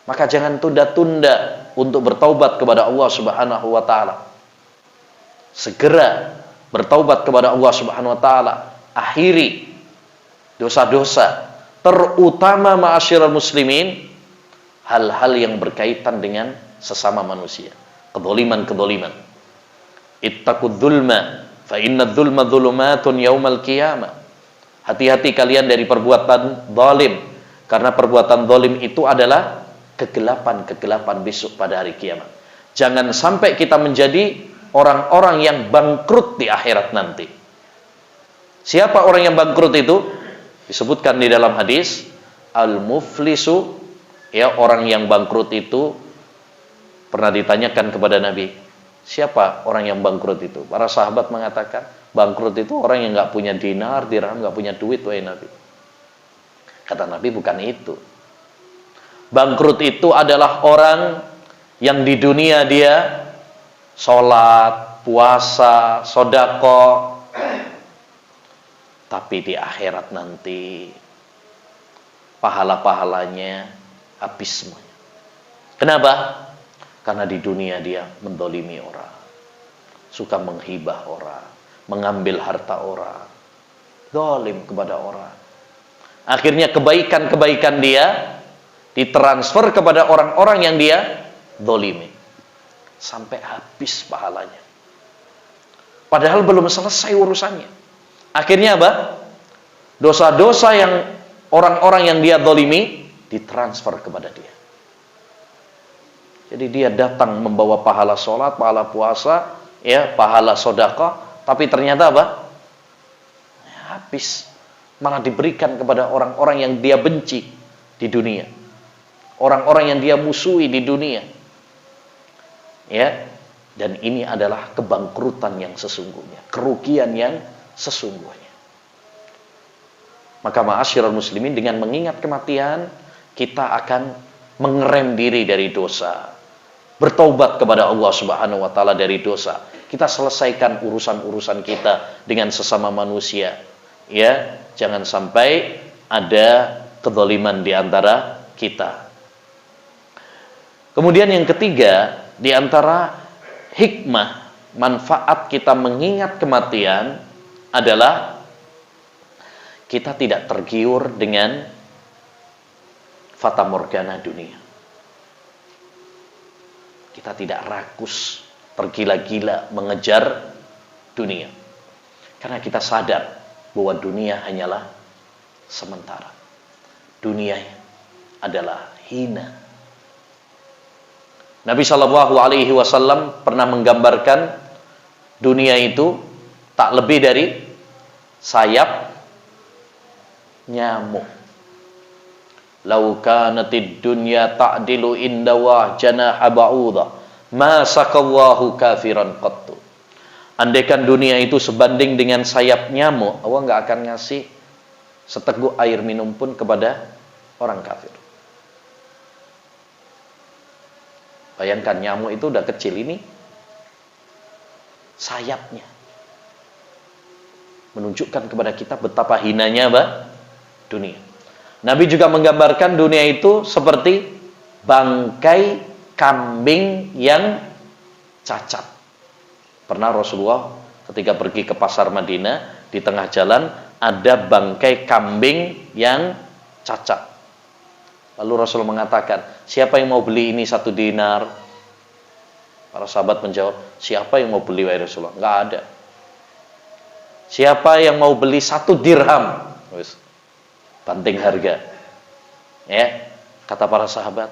Maka jangan tunda-tunda untuk bertaubat kepada Allah Subhanahu wa taala. Segera bertaubat kepada Allah Subhanahu wa taala, akhiri dosa-dosa, terutama ma'asyiral muslimin, hal-hal yang berkaitan dengan sesama manusia, kedzaliman-kedzaliman. Ittaqud dzulma fa inna dzulma dzulumatun yaumal qiyamah. Hati-hati kalian dari perbuatan zalim, karena perbuatan zalim itu adalah kegelapan-kegelapan besok pada hari kiamat. Jangan sampai kita menjadi orang-orang yang bangkrut di akhirat nanti. Siapa orang yang bangkrut itu? Disebutkan di dalam hadis, al-muflisu, ya, orang yang bangkrut itu pernah ditanyakan kepada Nabi, siapa orang yang bangkrut itu? Para sahabat mengatakan, bangkrut itu orang yang nggak punya dinar, dirham, nggak punya duit, wahai Nabi. Kata Nabi, bukan itu. Bangkrut itu adalah orang yang di dunia dia sholat, puasa, sodako, tapi di akhirat nanti pahala-pahalanya habis semuanya. Kenapa? Karena di dunia dia mendolimi orang, suka menghibah orang, mengambil harta orang, zalim kepada orang. Akhirnya kebaikan-kebaikan dia ditransfer kepada orang-orang yang dia zalimi, sampai habis pahalanya. Padahal belum selesai urusannya. Akhirnya apa? Dosa-dosa yang orang-orang yang dia zalimi ditransfer kepada dia. Jadi dia datang membawa pahala sholat, pahala puasa, ya, pahala sedekah, tapi ternyata apa? Habis. Malah diberikan kepada orang-orang yang dia benci di dunia, orang-orang yang dia musuhi di dunia, ya. Dan ini adalah kebangkrutan yang sesungguhnya, kerugian yang sesungguhnya. Maka ma'asyiral muslimin, dengan mengingat kematian, kita akan mengerem diri dari dosa, bertaubat kepada Allah Subhanahu wa taala dari dosa. Kita selesaikan urusan-urusan kita dengan sesama manusia, ya. Jangan sampai ada kezaliman di antara kita. Kemudian yang ketiga, di antara hikmah, manfaat kita mengingat kematian adalah kita tidak tergiur dengan fata morgana dunia. Kita tidak rakus, tergila-gila mengejar dunia. Karena kita sadar bahwa dunia hanyalah sementara. Dunia adalah hina. Nabi Shallallahu Alaihi Wasallam pernah menggambarkan dunia itu tak lebih dari sayap nyamuk. Lau kanatid dunya ta'dilu indawah janaha ba'udah ma sakallahu kafiran qattu. Andaikan dunia itu sebanding dengan sayap nyamuk, Allah nggak akan ngasih seteguk air minum pun kepada orang kafir. Bayangkan, nyamuk itu udah kecil, ini sayapnya menunjukkan kepada kita betapa hinanya dunia. Nabi juga menggambarkan dunia itu seperti bangkai kambing yang cacat. Pernah Rasulullah ketika pergi ke pasar Madinah, di tengah jalan ada bangkai kambing yang cacat. Lalu Rasul mengatakan, siapa yang mau beli ini 1 dinar? Para sahabat menjawab, siapa yang mau beli wahai Rasulullah? Enggak ada. Siapa yang mau beli 1 dirham? Banting harga. Ya, kata para sahabat,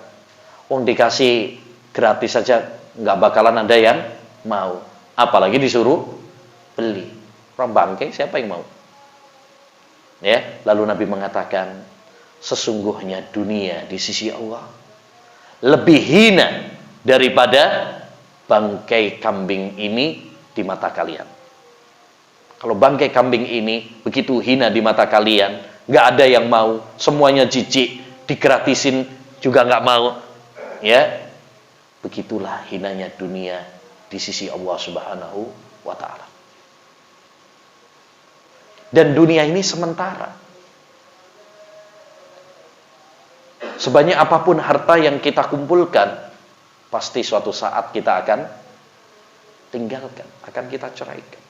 dikasih gratis saja nggak bakalan ada yang mau, apalagi disuruh beli. Orang bangkai siapa yang mau? Ya, lalu Nabi mengatakan, sesungguhnya dunia di sisi Allah lebih hina daripada bangkai kambing ini di mata kalian. Kalau bangkai kambing ini begitu hina di mata kalian, nggak ada yang mau, semuanya jijik, digratisin juga nggak mau, ya, begitulah hinanya dunia di sisi Allah Subhanahu wa Ta'ala. Dan dunia ini sementara. Sebanyak apapun harta yang kita kumpulkan, pasti suatu saat kita akan tinggalkan, akan kita ceraikan.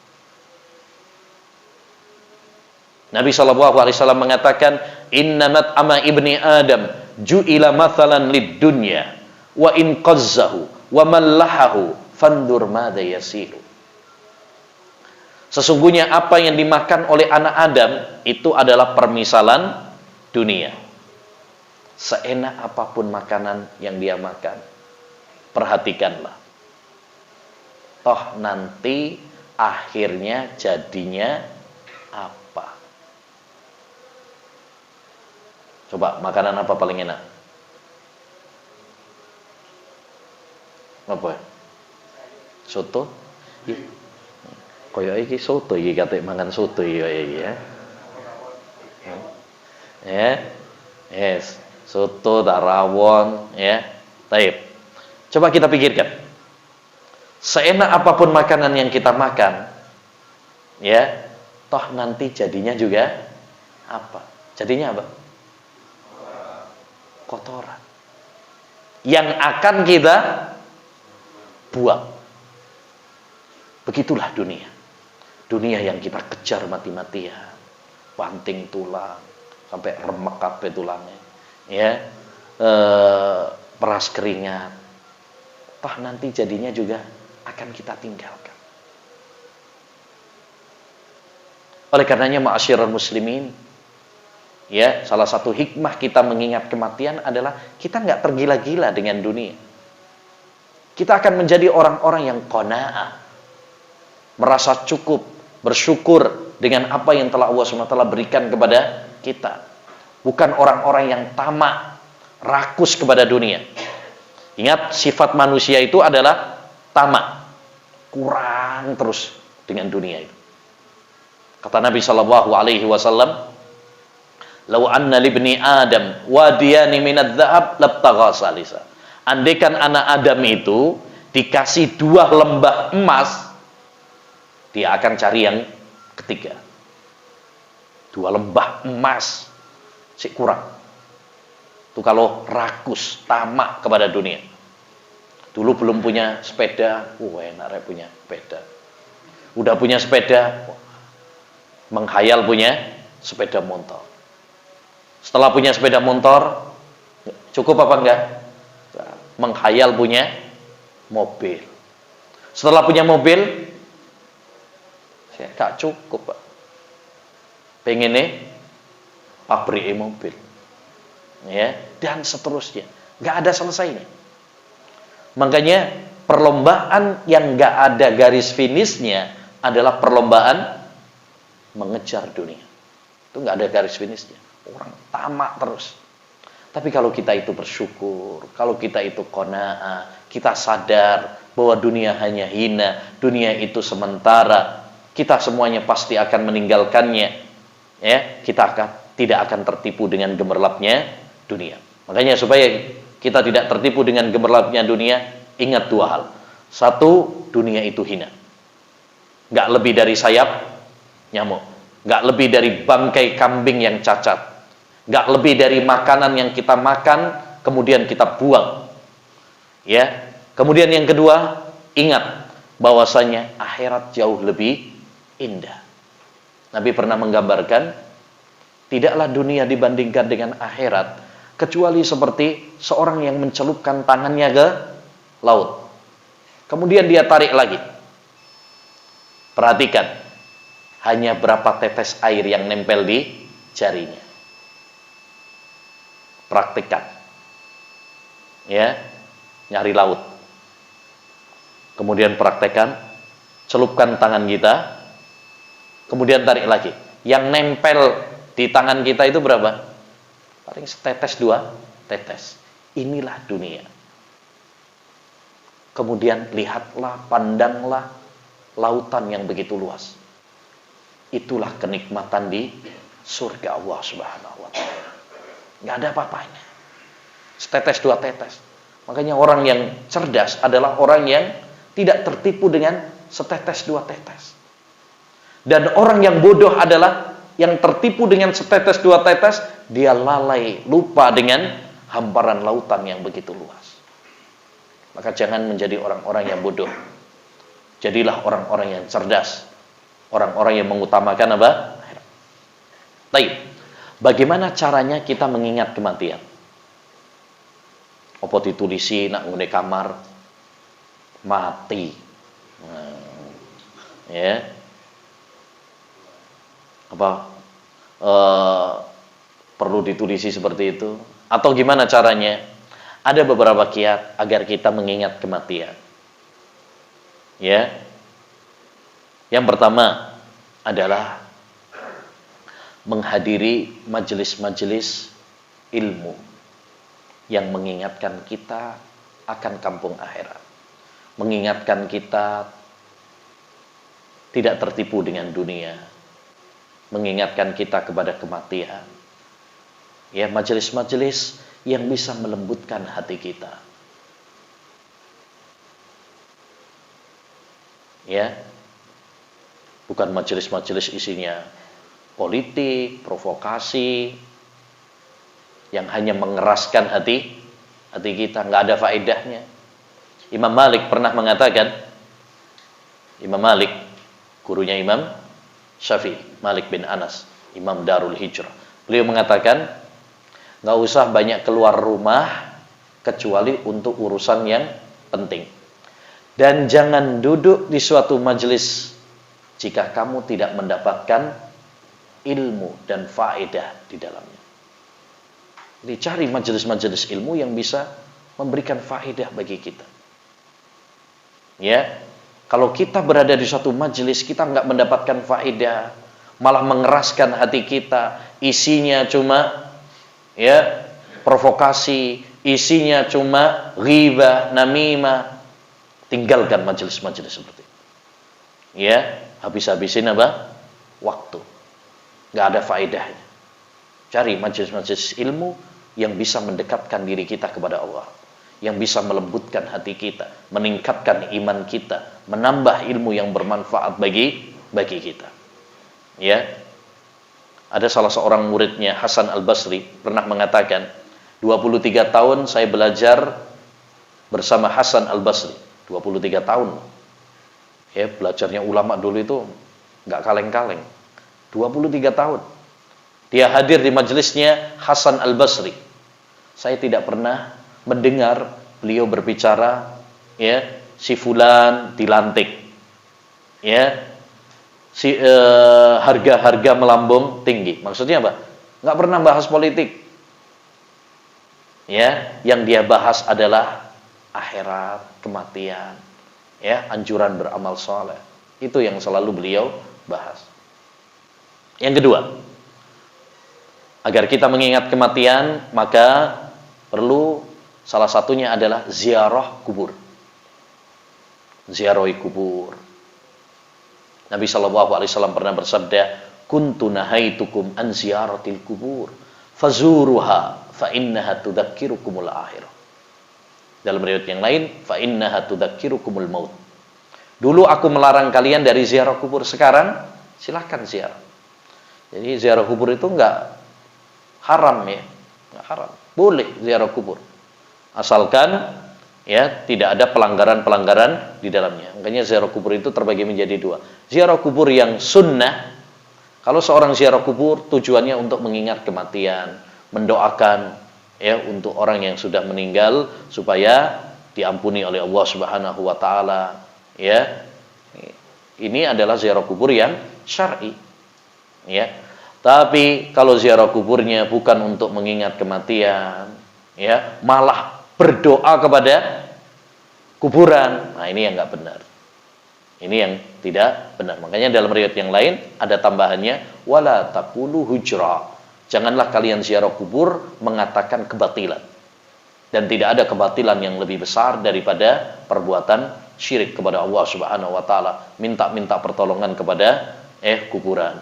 Nabi SAW mengatakan, innamat ama ibni Adam ju'ila mathalan lid dunya wa in qazzahu wa mallahahu fandur madza yasiru. Sesungguhnya apa yang dimakan oleh anak Adam itu adalah permisalan dunia. Seenak apapun makanan yang dia makan, perhatikanlah, toh nanti akhirnya jadinya apa? Coba, makanan apa paling enak? Apa? Soto? Koyo iki soto iki, kate mangan soto iki ya. Ya. Yes. Soto, rawon, ya. Taib. Coba kita pikirkan. Seenak apapun makanan yang kita makan, ya, toh nanti jadinya juga apa? Jadinya apa? Kotoran. Yang akan kita buang. Begitulah dunia. Dunia yang kita kejar mati-matian. Banting tulang, sampai remek kabeh tulangnya. Ya, peras keringat, toh nanti jadinya juga akan kita tinggalkan. Oleh karenanya, ma'asyiral muslimin, ya, salah satu hikmah kita mengingat kematian adalah kita nggak tergila-gila dengan dunia. Kita akan menjadi orang-orang yang qanaah, merasa cukup, bersyukur dengan apa yang telah Allah SWT berikan kepada kita. Bukan orang-orang yang tamak, rakus kepada dunia. Ingat, sifat manusia itu adalah tamak, kurang terus dengan dunia itu. Kata Nabi SAW, "Lau anna libni Adam wadiyani minadz dzahab labtagha salisa." Andaikan anak Adam itu dikasih 2 lembah emas, dia akan cari yang ketiga. 2 lembah emas. Sik kurang. Itu kalau rakus, tamak kepada dunia. Dulu belum punya sepeda, enak punya sepeda. Udah punya sepeda, menghayal punya sepeda motor. Setelah punya sepeda motor, cukup apa enggak? Menghayal punya mobil. Setelah punya mobil, saya gak cukup, Pak. Pengen pabrik mobil, ya, dan seterusnya, nggak ada selesainya. Makanya perlombaan yang nggak ada garis finishnya adalah perlombaan mengejar dunia. Itu nggak ada garis finishnya. Orang tamak terus. Tapi kalau kita itu bersyukur, kalau kita itu qanaah, kita sadar bahwa dunia hanya hina, dunia itu sementara, kita semuanya pasti akan meninggalkannya, ya, kita tidak akan tertipu dengan gemerlapnya dunia. Makanya supaya kita tidak tertipu dengan gemerlapnya dunia, ingat dua hal. Satu, dunia itu hina. Nggak lebih dari sayap nyamuk, nggak lebih dari bangkai kambing yang cacat, nggak lebih dari makanan yang kita makan kemudian kita buang. Ya. Kemudian yang kedua, ingat bahwasanya akhirat jauh lebih indah. Nabi pernah menggambarkan, tidaklah dunia dibandingkan dengan akhirat kecuali seperti seorang yang mencelupkan tangannya ke laut. Kemudian dia tarik lagi. Perhatikan, hanya berapa tetes air yang nempel di jarinya. Praktikkan. Ya, nyari laut. Kemudian praktekkan, celupkan tangan kita, kemudian tarik lagi. Yang nempel di tangan kita itu berapa? Paling setetes, dua tetes. Inilah dunia. Kemudian lihatlah, pandanglah lautan yang begitu luas. Itulah kenikmatan di surga Allah Subhanahu wa taala. Enggak ada apa-apanya. Setetes, dua tetes. Makanya orang yang cerdas adalah orang yang tidak tertipu dengan setetes, dua tetes. Dan orang yang bodoh adalah yang tertipu dengan setetes, dua tetes, dia lalai, lupa dengan hamparan lautan yang begitu luas. Maka jangan menjadi orang-orang yang bodoh. Jadilah orang-orang yang cerdas. Orang-orang yang mengutamakan apa? Baik. Bagaimana caranya kita mengingat kematian? Apa ditulisi nak ngune kamar mati. Ya. Apa perlu ditulisi seperti itu? Atau gimana caranya? Ada beberapa kiat agar kita mengingat kematian. Ya. Yang pertama adalah menghadiri majelis-majelis ilmu yang mengingatkan kita akan kampung akhirat. Mengingatkan kita tidak tertipu dengan dunia. Mengingatkan kita kepada kematian. Ya, majelis-majelis yang bisa melembutkan hati kita. Ya. Bukan majelis-majelis isinya politik, provokasi, yang hanya mengeraskan hati kita, nggak ada faedahnya. Imam Malik pernah mengatakan, Imam Malik, gurunya Imam Syafi'i, Malik bin Anas, Imam Darul Hijrah. Beliau mengatakan, nggak usah banyak keluar rumah kecuali untuk urusan yang penting. Dan jangan duduk di suatu majelis jika kamu tidak mendapatkan ilmu dan faedah di dalamnya. Jadi cari majelis-majelis ilmu yang bisa memberikan faedah bagi kita. Ya, kalau kita berada di suatu majelis kita nggak mendapatkan faedah, malah mengeraskan hati kita, isinya cuma ya provokasi, isinya cuma ghibah, namimah, tinggalkan majelis-majelis seperti itu. Ya, habis-habisin apa? Waktu. Nggak ada faedahnya. Cari majelis-majelis ilmu yang bisa mendekatkan diri kita kepada Allah, yang bisa melembutkan hati kita, meningkatkan iman kita, menambah ilmu yang bermanfaat bagi kita. Ya. Ada salah seorang muridnya, Hasan Al-Basri, pernah mengatakan, 23 tahun saya belajar bersama Hasan Al-Basri. 23 tahun. Ya, belajarnya ulama dulu itu nggak kaleng-kaleng. 23 tahun. Dia hadir di majelisnya Hasan Al-Basri. Saya tidak pernah mendengar beliau berbicara, ya, si fulan dilantik. Ya. Si harga-harga melambung tinggi. Maksudnya apa? Nggak pernah bahas politik. Ya, yang dia bahas adalah akhirat, kematian, ya, anjuran beramal saleh. Itu yang selalu beliau bahas. Yang kedua, agar kita mengingat kematian, maka perlu salah satunya adalah ziarah kubur. Ziarahi kubur. Nabi SAW pernah bersabda, "Kuntu nahaitukum an ziyaratil kubur, fazuruha fa innaha tudzakirukumul akhirah." Dalam riwayat yang lain, fa innaha tudzakirukumul maut. Dulu aku melarang kalian dari ziarah kubur, sekarang silakan ziarah. Jadi ziarah kubur itu enggak haram ya, enggak haram. Boleh ziarah kubur. Asalkan ya tidak ada pelanggaran-pelanggaran di dalamnya. Makanya ziarah kubur itu terbagi menjadi dua. Ziarah kubur yang sunnah, kalau seorang ziarah kubur tujuannya untuk mengingat kematian, mendoakan ya untuk orang yang sudah meninggal supaya diampuni oleh Allah Subhanahu wa taala, ya. Ini adalah ziarah kubur yang syar'i. Ya. Tapi kalau ziarah kuburnya bukan untuk mengingat kematian, ya, malah berdoa kepada kuburan, nah ini yang nggak benar. Ini yang tidak benar. Makanya dalam riwayat yang lain ada tambahannya, wala taqulu hujra. Janganlah kalian ziarah kubur mengatakan kebatilan. Dan tidak ada kebatilan yang lebih besar daripada perbuatan syirik kepada Allah Subhanahu wa taala, minta-minta pertolongan kepada kuburan.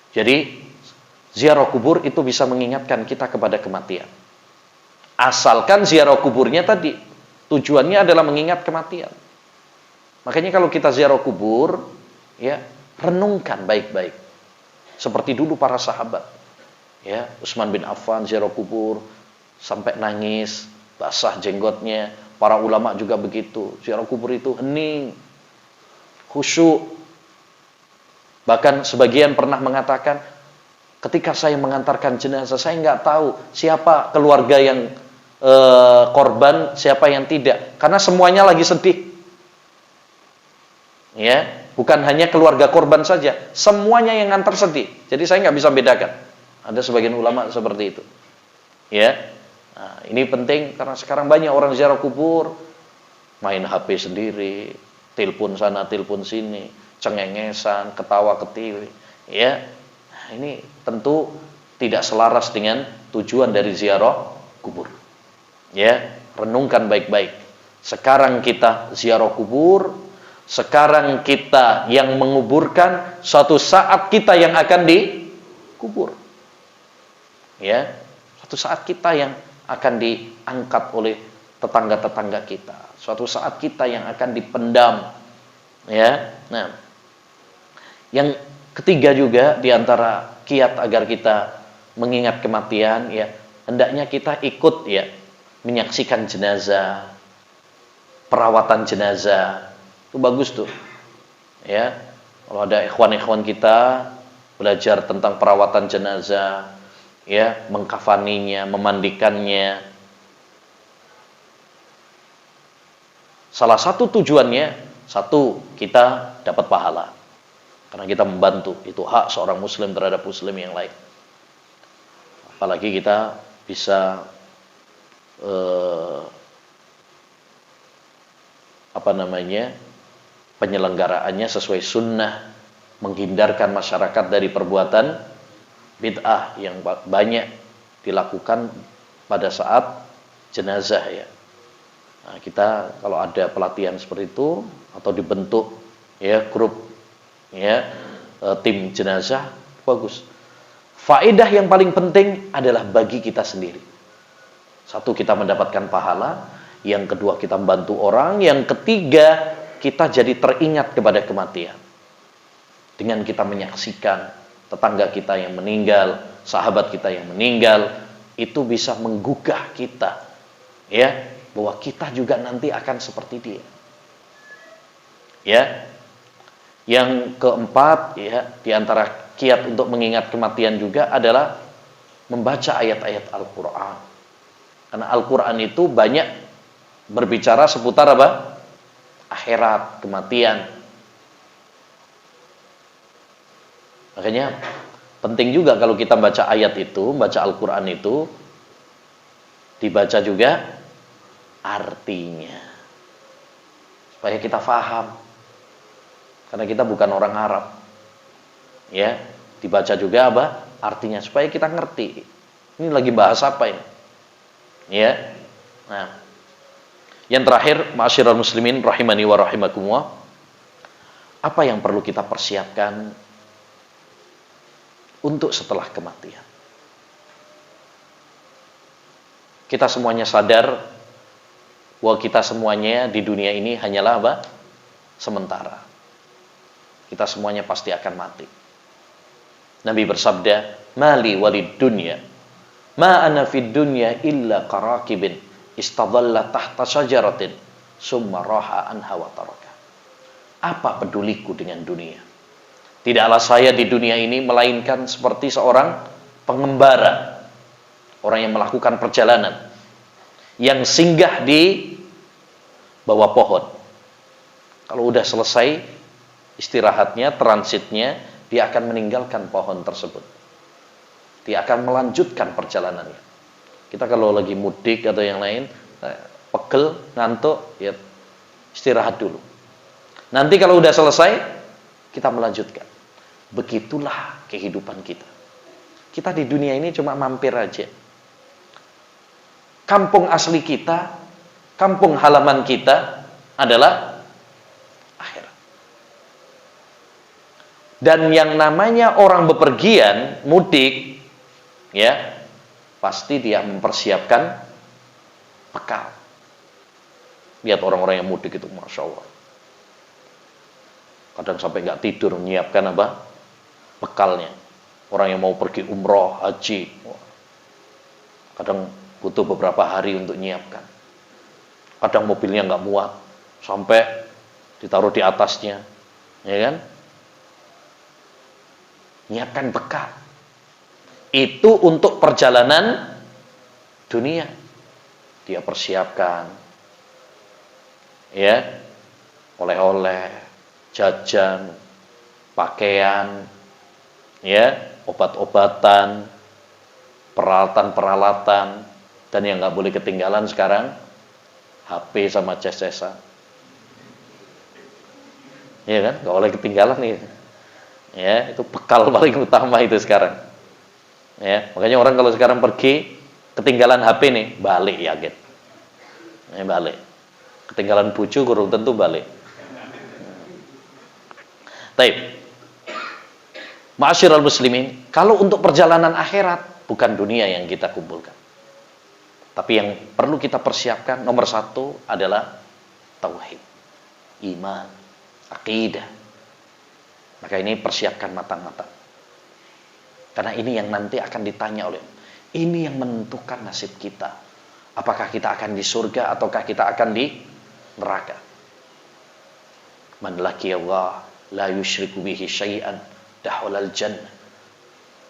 Jadi ziarah kubur itu bisa mengingatkan kita kepada kematian. Asalkan ziarah kuburnya tadi tujuannya adalah mengingat kematian. Makanya kalau kita ziarah kubur, ya, renungkan baik-baik. Seperti dulu para sahabat. Ya, Utsman bin Affan ziarah kubur sampai nangis, basah jenggotnya. Para ulama juga begitu. Ziarah kubur itu hening, khusyuk. Bahkan sebagian pernah mengatakan, ketika saya mengantarkan jenazah, saya nggak tahu siapa keluarga yang korban, siapa yang tidak, karena semuanya lagi sedih. Ya, bukan hanya keluarga korban saja, semuanya yang ngantar sedih. Jadi saya nggak bisa bedakan. Ada sebagian ulama seperti itu. Ya, nah, ini penting karena sekarang banyak orang ziarah kubur, main HP sendiri, telepon sana, telepon sini, cengengesan, ketawa ketiwi. Ya, nah, ini tentu tidak selaras dengan tujuan dari ziarah kubur. Ya, renungkan baik-baik. Sekarang kita ziarah kubur, sekarang kita yang menguburkan, suatu saat kita yang akan dikubur. Ya, suatu saat kita yang akan diangkat oleh tetangga-tetangga kita. Suatu saat kita yang akan dipendam. Ya. Nah, yang ketiga juga di antara kiat agar kita mengingat kematian, ya, hendaknya kita ikut ya menyaksikan jenazah, perawatan jenazah. Itu bagus tuh. Ya. Kalau ada ikhwan-ikhwan kita belajar tentang perawatan jenazah, ya, mengkafaninya, memandikannya. Salah satu tujuannya, satu, kita dapat pahala. Karena kita membantu, itu hak seorang muslim terhadap muslim yang lain. Apalagi kita bisa penyelenggaraannya sesuai sunnah, menghindarkan masyarakat dari perbuatan bid'ah yang banyak dilakukan pada saat jenazah ya. Nah, kita kalau ada pelatihan seperti itu atau dibentuk ya grup ya tim jenazah, bagus. Faedah yang paling penting adalah bagi kita sendiri. Satu, kita mendapatkan pahala. Yang kedua, kita membantu orang. Yang ketiga, kita jadi teringat kepada kematian. Dengan kita menyaksikan tetangga kita yang meninggal, sahabat kita yang meninggal, itu bisa menggugah kita. Ya, bahwa kita juga nanti akan seperti dia. Ya. Yang keempat, ya, di antara kiat untuk mengingat kematian juga adalah membaca ayat-ayat Al-Quran. Karena Al-Quran itu banyak berbicara seputar apa? Akhirat, kematian. Makanya penting juga kalau kita baca ayat itu, baca Al-Quran itu, dibaca juga artinya. Supaya kita faham. Karena kita bukan orang Arab. Ya, dibaca juga apa? Artinya supaya kita ngerti. Ini lagi bahas apa ini? Ya. Nah, yang terakhir, ma'asyiral muslimin rahimani wa rahimakumullah. Apa yang perlu kita persiapkan untuk setelah kematian? Kita semuanya sadar bahwa kita semuanya di dunia ini hanyalah apa? Sementara. Kita semuanya pasti akan mati. Nabi bersabda, "Mali walid dunya, ma ana fid dunya illa qarakibin istadalla tahta syajaratin summa raha anha wa taraka." Apa peduliku dengan dunia? Tidaklah saya di dunia ini melainkan seperti seorang pengembara, orang yang melakukan perjalanan, yang singgah di bawah pohon. Kalau udah selesai istirahatnya, transitnya, dia akan meninggalkan pohon tersebut. Dia akan melanjutkan perjalanannya. Kita kalau lagi mudik atau yang lain, pegel, ngantuk, ya istirahat dulu. Nanti kalau udah selesai, kita melanjutkan. Begitulah kehidupan kita. Kita di dunia ini cuma mampir aja. Kampung asli kita, kampung halaman kita adalah akhirat. Dan yang namanya orang bepergian, mudik, ya, pasti dia mempersiapkan bekal. Lihat orang-orang yang mudik itu, Masya Allah. Kadang sampai nggak tidur menyiapkan apa? Bekalnya. Orang yang mau pergi umroh, haji, kadang butuh beberapa hari untuk menyiapkan. Kadang mobilnya nggak muat, sampai ditaruh di atasnya, ya kan? Nyiapkan bekal. Itu untuk perjalanan dunia. Dia persiapkan, ya, oleh-oleh, jajan, pakaian, ya, obat-obatan, peralatan-peralatan, dan yang nggak boleh ketinggalan sekarang HP sama ces-cesan. Ya kan, nggak boleh ketinggalan nih. Ya, itu bekal paling utama itu sekarang. Ya, makanya orang kalau sekarang pergi ketinggalan HP nih, balik yakin. Ya, balik. Ketinggalan bojo kurang tentu balik. Taib. Ma'asyiral muslimin, kalau untuk perjalanan akhirat bukan dunia yang kita kumpulkan. Tapi yang perlu kita persiapkan nomor satu adalah tauhid, iman, akidah. Maka ini persiapkan matang-matang. Karena ini yang nanti akan ditanya oleh, ini yang menentukan nasib kita. Apakah kita akan di surga ataukah kita akan di neraka. Man laqiyallah la yusyriku bihi syai'an dakhalal jannah.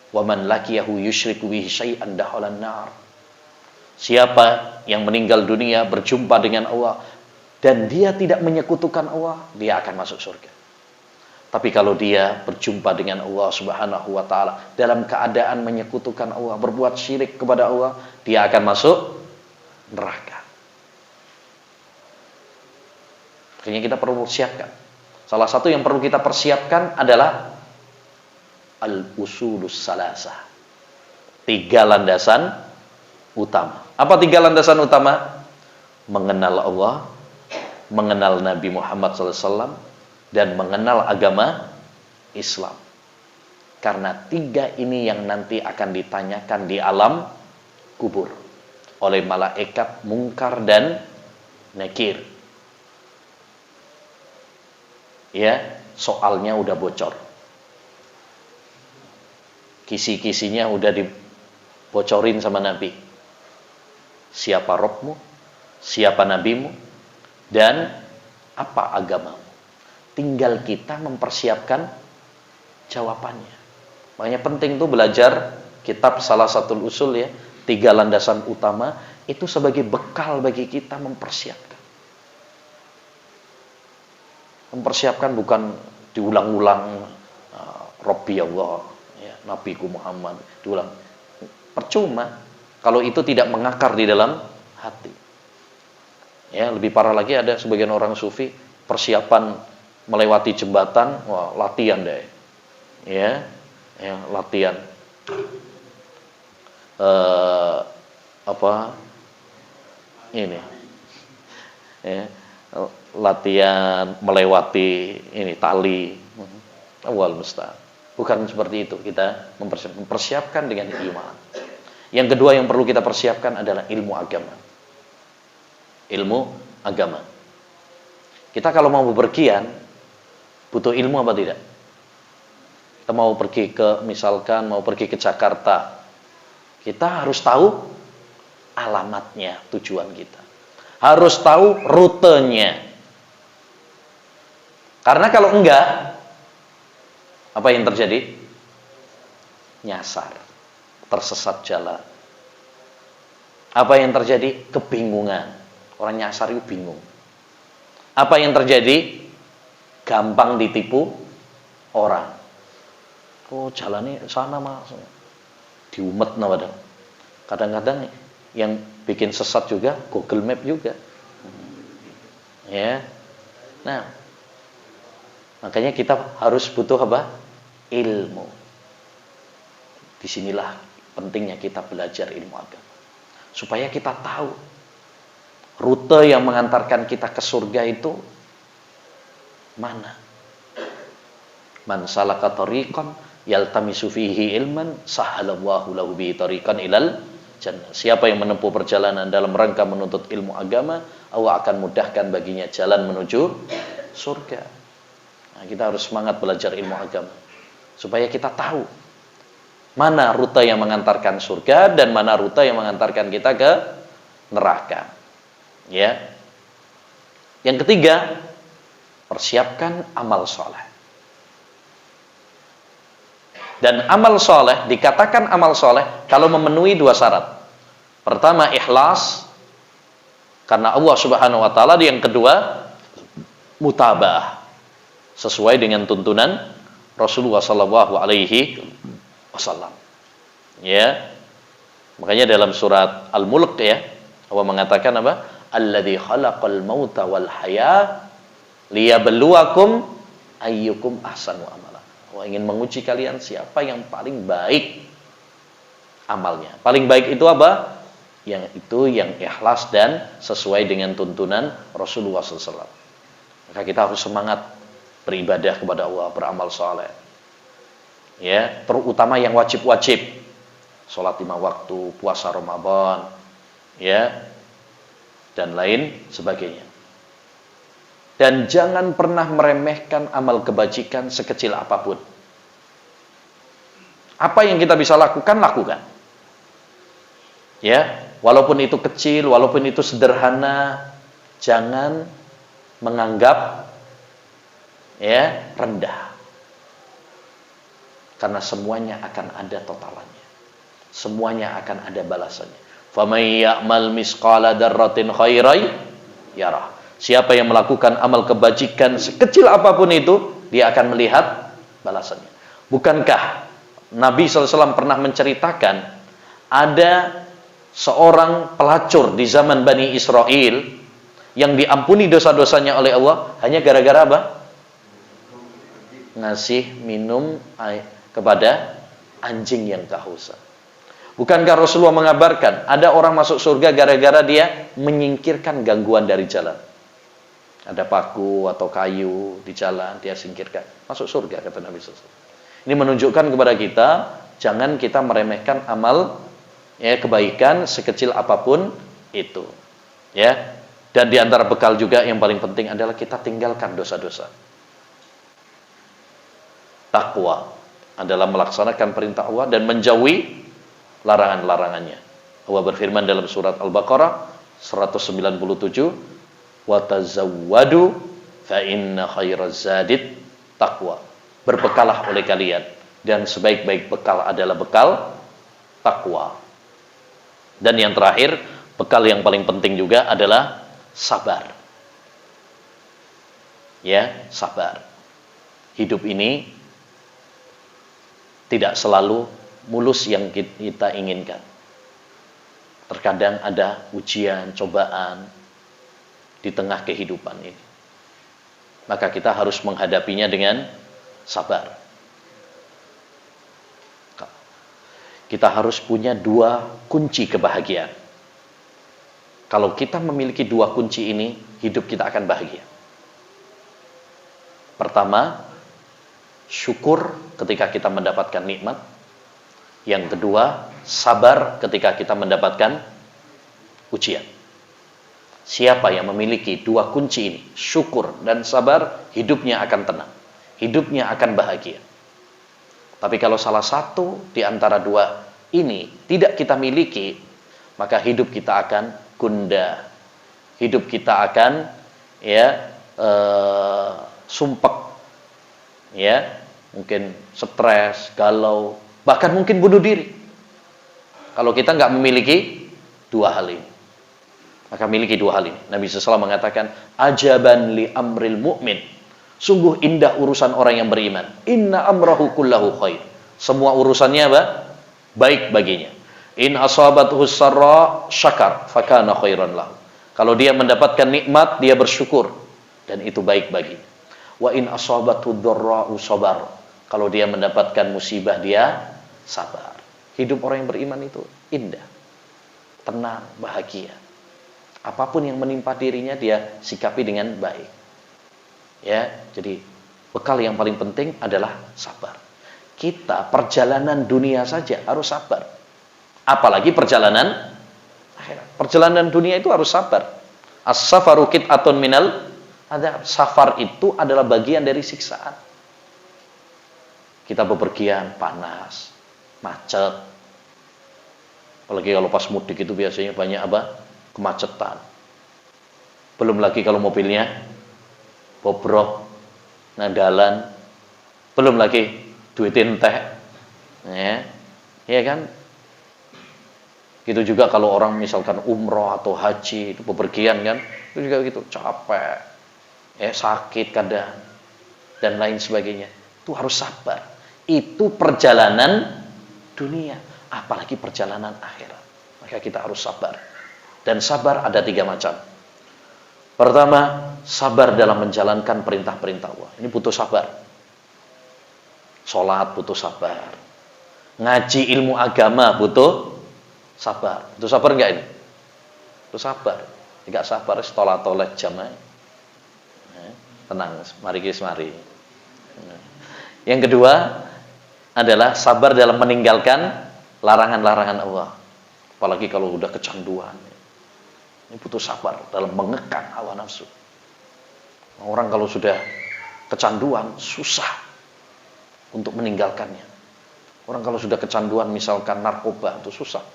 Wa man laqiyahu yusyriku bihi syai'an dakhalan nar. Siapa yang meninggal dunia berjumpa dengan Allah dan dia tidak menyekutukan Allah, dia akan masuk surga. Tapi kalau dia berjumpa dengan Allah Subhanahu wa taala dalam keadaan menyekutukan Allah, berbuat syirik kepada Allah, dia akan masuk neraka. Makanya kita perlu persiapkan. Salah satu yang perlu kita persiapkan adalah al-usulus salasah. 3 landasan utama. Apa 3 landasan utama? Mengenal Allah, mengenal Nabi Muhammad SAW, dan mengenal agama Islam. Karena 3 ini yang nanti akan ditanyakan di alam kubur oleh malaikat Munkar dan Nakir. Ya, soalnya udah bocor. Kisi-kisinya udah dibocorin sama Nabi. Siapa Rabbmu, siapa Nabimu, dan apa agamamu. Tinggal kita mempersiapkan jawabannya. Makanya penting tuh belajar kitab salah satu usul ya, 3 landasan utama itu sebagai bekal bagi kita mempersiapkan. Mempersiapkan bukan diulang-ulang Rabbi Allah, ya, Nabiku Muhammad, diulang. Percuma kalau itu tidak mengakar di dalam hati. Ya, lebih parah lagi ada sebagian orang sufi persiapan melewati jembatan, wah, latihan deh. Ya, latihan. Apa ini? Ya, latihan melewati ini tali. Awal musta'an. Bukan seperti itu, kita mempersiapkan dengan iman. Yang kedua yang perlu kita persiapkan adalah ilmu agama. Ilmu agama. Kita kalau mau bepergian butuh ilmu apa tidak? Kita mau pergi ke, misalkan mau pergi ke Jakarta, kita harus tahu alamatnya, tujuan kita. Harus tahu rutenya. Karena kalau enggak, apa yang terjadi? Nyasar, tersesat jalan. Apa yang terjadi? Kebingungan. Orang nyasar itu bingung. Apa yang terjadi? Gampang ditipu orang. Oh, jalannya sana mas. Diumet nawadang. Kadang-kadang yang bikin sesat juga Google Map juga. Ya. Nah, makanya kita harus butuh apa? Ilmu. Disinilah pentingnya kita belajar ilmu agama. Supaya kita tahu rute yang mengantarkan kita ke surga itu mana. Man salaka tariqan yaltamisu fihi ilman sahalallahu lahu bihi tariqan ilal jannah. Siapa yang menempuh perjalanan dalam rangka menuntut ilmu agama, Allah akan mudahkan baginya jalan menuju surga. Nah, kita harus semangat belajar ilmu agama supaya kita tahu mana rute yang mengantarkan surga dan mana rute yang mengantarkan kita ke neraka. Ya. Yang ketiga, persiapkan amal soleh. Dan amal soleh, dikatakan amal soleh kalau memenuhi dua syarat. Pertama, ikhlas karena Allah Subhanahu wa taala. Yang kedua, mutabah sesuai dengan tuntunan Rasulullah sallallahu alaihi wasallam. Ya. Makanya dalam surat Al-Mulk ya, Allah mengatakan apa? Alladzi khalaqal mauta wal haya liyabluwakum ayyukum ahsanu amala. Allah ingin menguji kalian siapa yang paling baik amalnya. Paling baik itu apa? Yang itu yang ikhlas dan sesuai dengan tuntunan Rasulullah SAW. Maka kita harus semangat beribadah kepada Allah, beramal saleh. Ya, terutama yang wajib-wajib. Salat 5 waktu, puasa Ramadan, ya, dan lain sebagainya. Dan jangan pernah meremehkan amal kebajikan sekecil apapun. Apa yang kita bisa lakukan, lakukan. Ya, walaupun itu kecil, walaupun itu sederhana, jangan menganggap ya rendah. Karena semuanya akan ada totalannya. Semuanya akan ada balasannya. Faman ya'mal misqala dzarratin khairan yarah. Siapa yang melakukan amal kebajikan sekecil apapun itu, dia akan melihat balasannya. Bukankah Nabi SAW pernah menceritakan ada seorang pelacur di zaman Bani Israel yang diampuni dosa-dosanya oleh Allah hanya gara-gara apa? Ngasih minum kepada anjing yang kehausan. Bukankah Rasulullah mengabarkan ada orang masuk surga gara-gara dia menyingkirkan gangguan dari jalan? Ada paku atau kayu di jalan, dia singkirkan. Masuk surga, kata Nabi SAW. Ini menunjukkan kepada kita, jangan kita meremehkan amal ya, kebaikan sekecil apapun itu. Ya. Dan di antara bekal juga yang paling penting adalah kita tinggalkan dosa-dosa. Takwa adalah melaksanakan perintah Allah dan menjauhi larangan-larangannya. Allah berfirman dalam surat Al-Baqarah 197, "Wa tazawwadu fa inna khairaz zadit taqwa." Berbekalah oleh kalian dan sebaik-baik bekal adalah bekal takwa. Dan yang terakhir, bekal yang paling penting juga adalah sabar. Ya, sabar. Hidup ini tidak selalu mulus yang kita inginkan. Terkadang ada ujian, cobaan di tengah kehidupan ini. maka kita harus menghadapinya dengan sabar. Kita harus punya 2 kunci kebahagiaan. Kalau kita memiliki 2 kunci ini, hidup kita akan bahagia. Pertama, syukur ketika kita mendapatkan nikmat. Yang kedua, sabar ketika kita mendapatkan ujian. Siapa yang memiliki 2 kunci ini, syukur dan sabar, hidupnya akan tenang. Hidupnya akan bahagia. Tapi kalau salah satu di antara 2 ini tidak kita miliki, maka hidup kita akan gundah. Hidup kita akan sumpek. Ya, mungkin stres, galau, bahkan mungkin bunuh diri. Kalau kita nggak memiliki 2 hal ini. Maka miliki 2 hal ini. Nabi SAW mengatakan, ajaban li amril mu'min. Sungguh indah urusan orang yang beriman. Inna amrahu kullahu khair. Semua urusannya apa? Baik baginya. In asabathu sarra syakar fakana khairan lahu. Kalau dia mendapatkan nikmat, dia bersyukur dan itu baik baginya. Wa in asabathu dharra'u sabar. Kalau dia mendapatkan musibah, dia sabar. Hidup orang yang beriman itu indah, tenang, bahagia. Apapun yang menimpa dirinya, dia sikapi dengan baik. Ya, jadi bekal yang paling penting adalah sabar. Kita perjalanan dunia saja harus sabar. Apalagi perjalanan akhirat. Perjalanan dunia itu harus sabar. As-safaru qit'atun minal adzab. Safar itu adalah bagian dari siksaan. Kita bepergian panas, macet. Apalagi kalau pas mudik itu biasanya banyak apa? Kemacetan. Belum lagi kalau mobilnya bobrok, nadalan, belum lagi duitin teh, ya kan? Gitu juga kalau orang misalkan umroh atau haji itu bepergian kan, itu juga gitu capek, sakit kadang dan lain sebagainya. Itu harus sabar. Itu perjalanan dunia, apalagi perjalanan akhirat. Maka kita harus sabar. Dan sabar ada 3 macam. Pertama, sabar dalam menjalankan perintah-perintah Allah. Ini butuh sabar. Sholat butuh sabar. Ngaji ilmu agama butuh sabar. Butuh sabar enggak ini? Butuh sabar. Enggak sabar, tolat jamaah. Tenang, mari. Yang kedua adalah sabar dalam meninggalkan larangan-larangan Allah. Apalagi kalau udah kecanduan. Ini butuh sabar dalam mengekang hawa nafsu. Orang kalau sudah kecanduan, susah untuk meninggalkannya. Orang kalau sudah kecanduan misalkan narkoba, itu susah.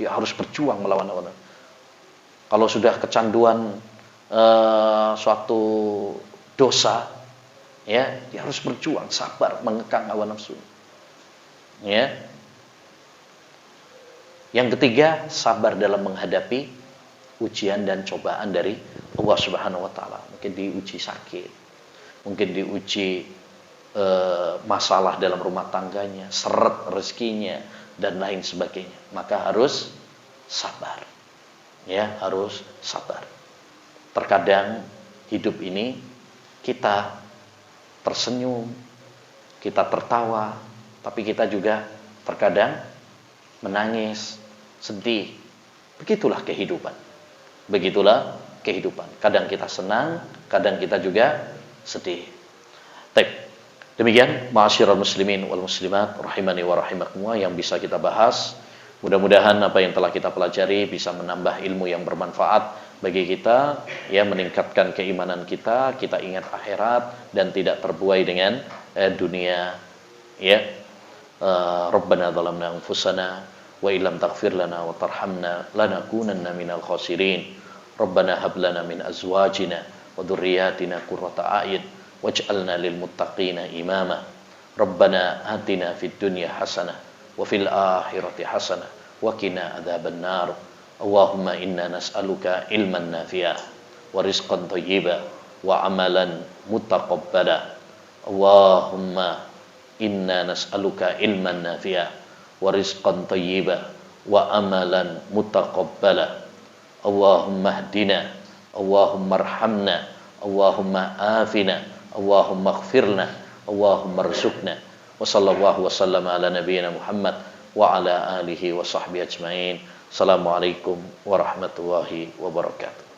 Dia harus berjuang melawan hawa nafsu. Kalau sudah kecanduan suatu dosa, ya, dia harus berjuang, sabar, mengekang hawa nafsu. Ya. Yang ketiga, sabar dalam menghadapi ujian dan cobaan dari Allah Subhanahu wa taala. Mungkin diuji sakit, mungkin diuji masalah dalam rumah tangganya, seret rezekinya dan lain sebagainya. Maka harus sabar. Ya, harus sabar. Terkadang hidup ini kita tersenyum, kita tertawa, tapi kita juga terkadang menangis, sedih. Begitulah kehidupan. Begitulah kehidupan. Kadang kita senang, kadang kita juga sedih. Baik. Demikian ma'asyiral muslimin wal muslimat rahimani wa rahimakumullah yang bisa kita bahas. Mudah-mudahan apa yang telah kita pelajari bisa menambah ilmu yang bermanfaat bagi kita, ya, meningkatkan keimanan kita ingat akhirat dan tidak terbuai dengan dunia, ya. Rabbana zalamna anfusana wa illam taghfir lana wa tarhamna lanakunanna minal khasirin. Rabbana hab lana min azwajina wa dhurriyyatina qurrata a'yun waj'alna lil muttaqina imama. Rabbana atina fid dunya hasanah wa fil akhirati hasanah wa qina adzaban nar. Allahumma inna nas'aluka ilman nafi'ah wa rizqan thayyiban wa amalan mutaqabbala. Allahumma inna nas'aluka ilman nafi'ah wa rizqan thayyiban wa amalan mutaqabbala. Allahumma hdina, Allahumma arhamna, Allahumma afina, Allahumma ighfirna, Allahumma rzuqna. Wa sallallahu wa sallama ala nabiyyina Muhammad wa ala alihi wa sahbihi ajmain. Assalamualaikum warahmatullahi wabarakatuh.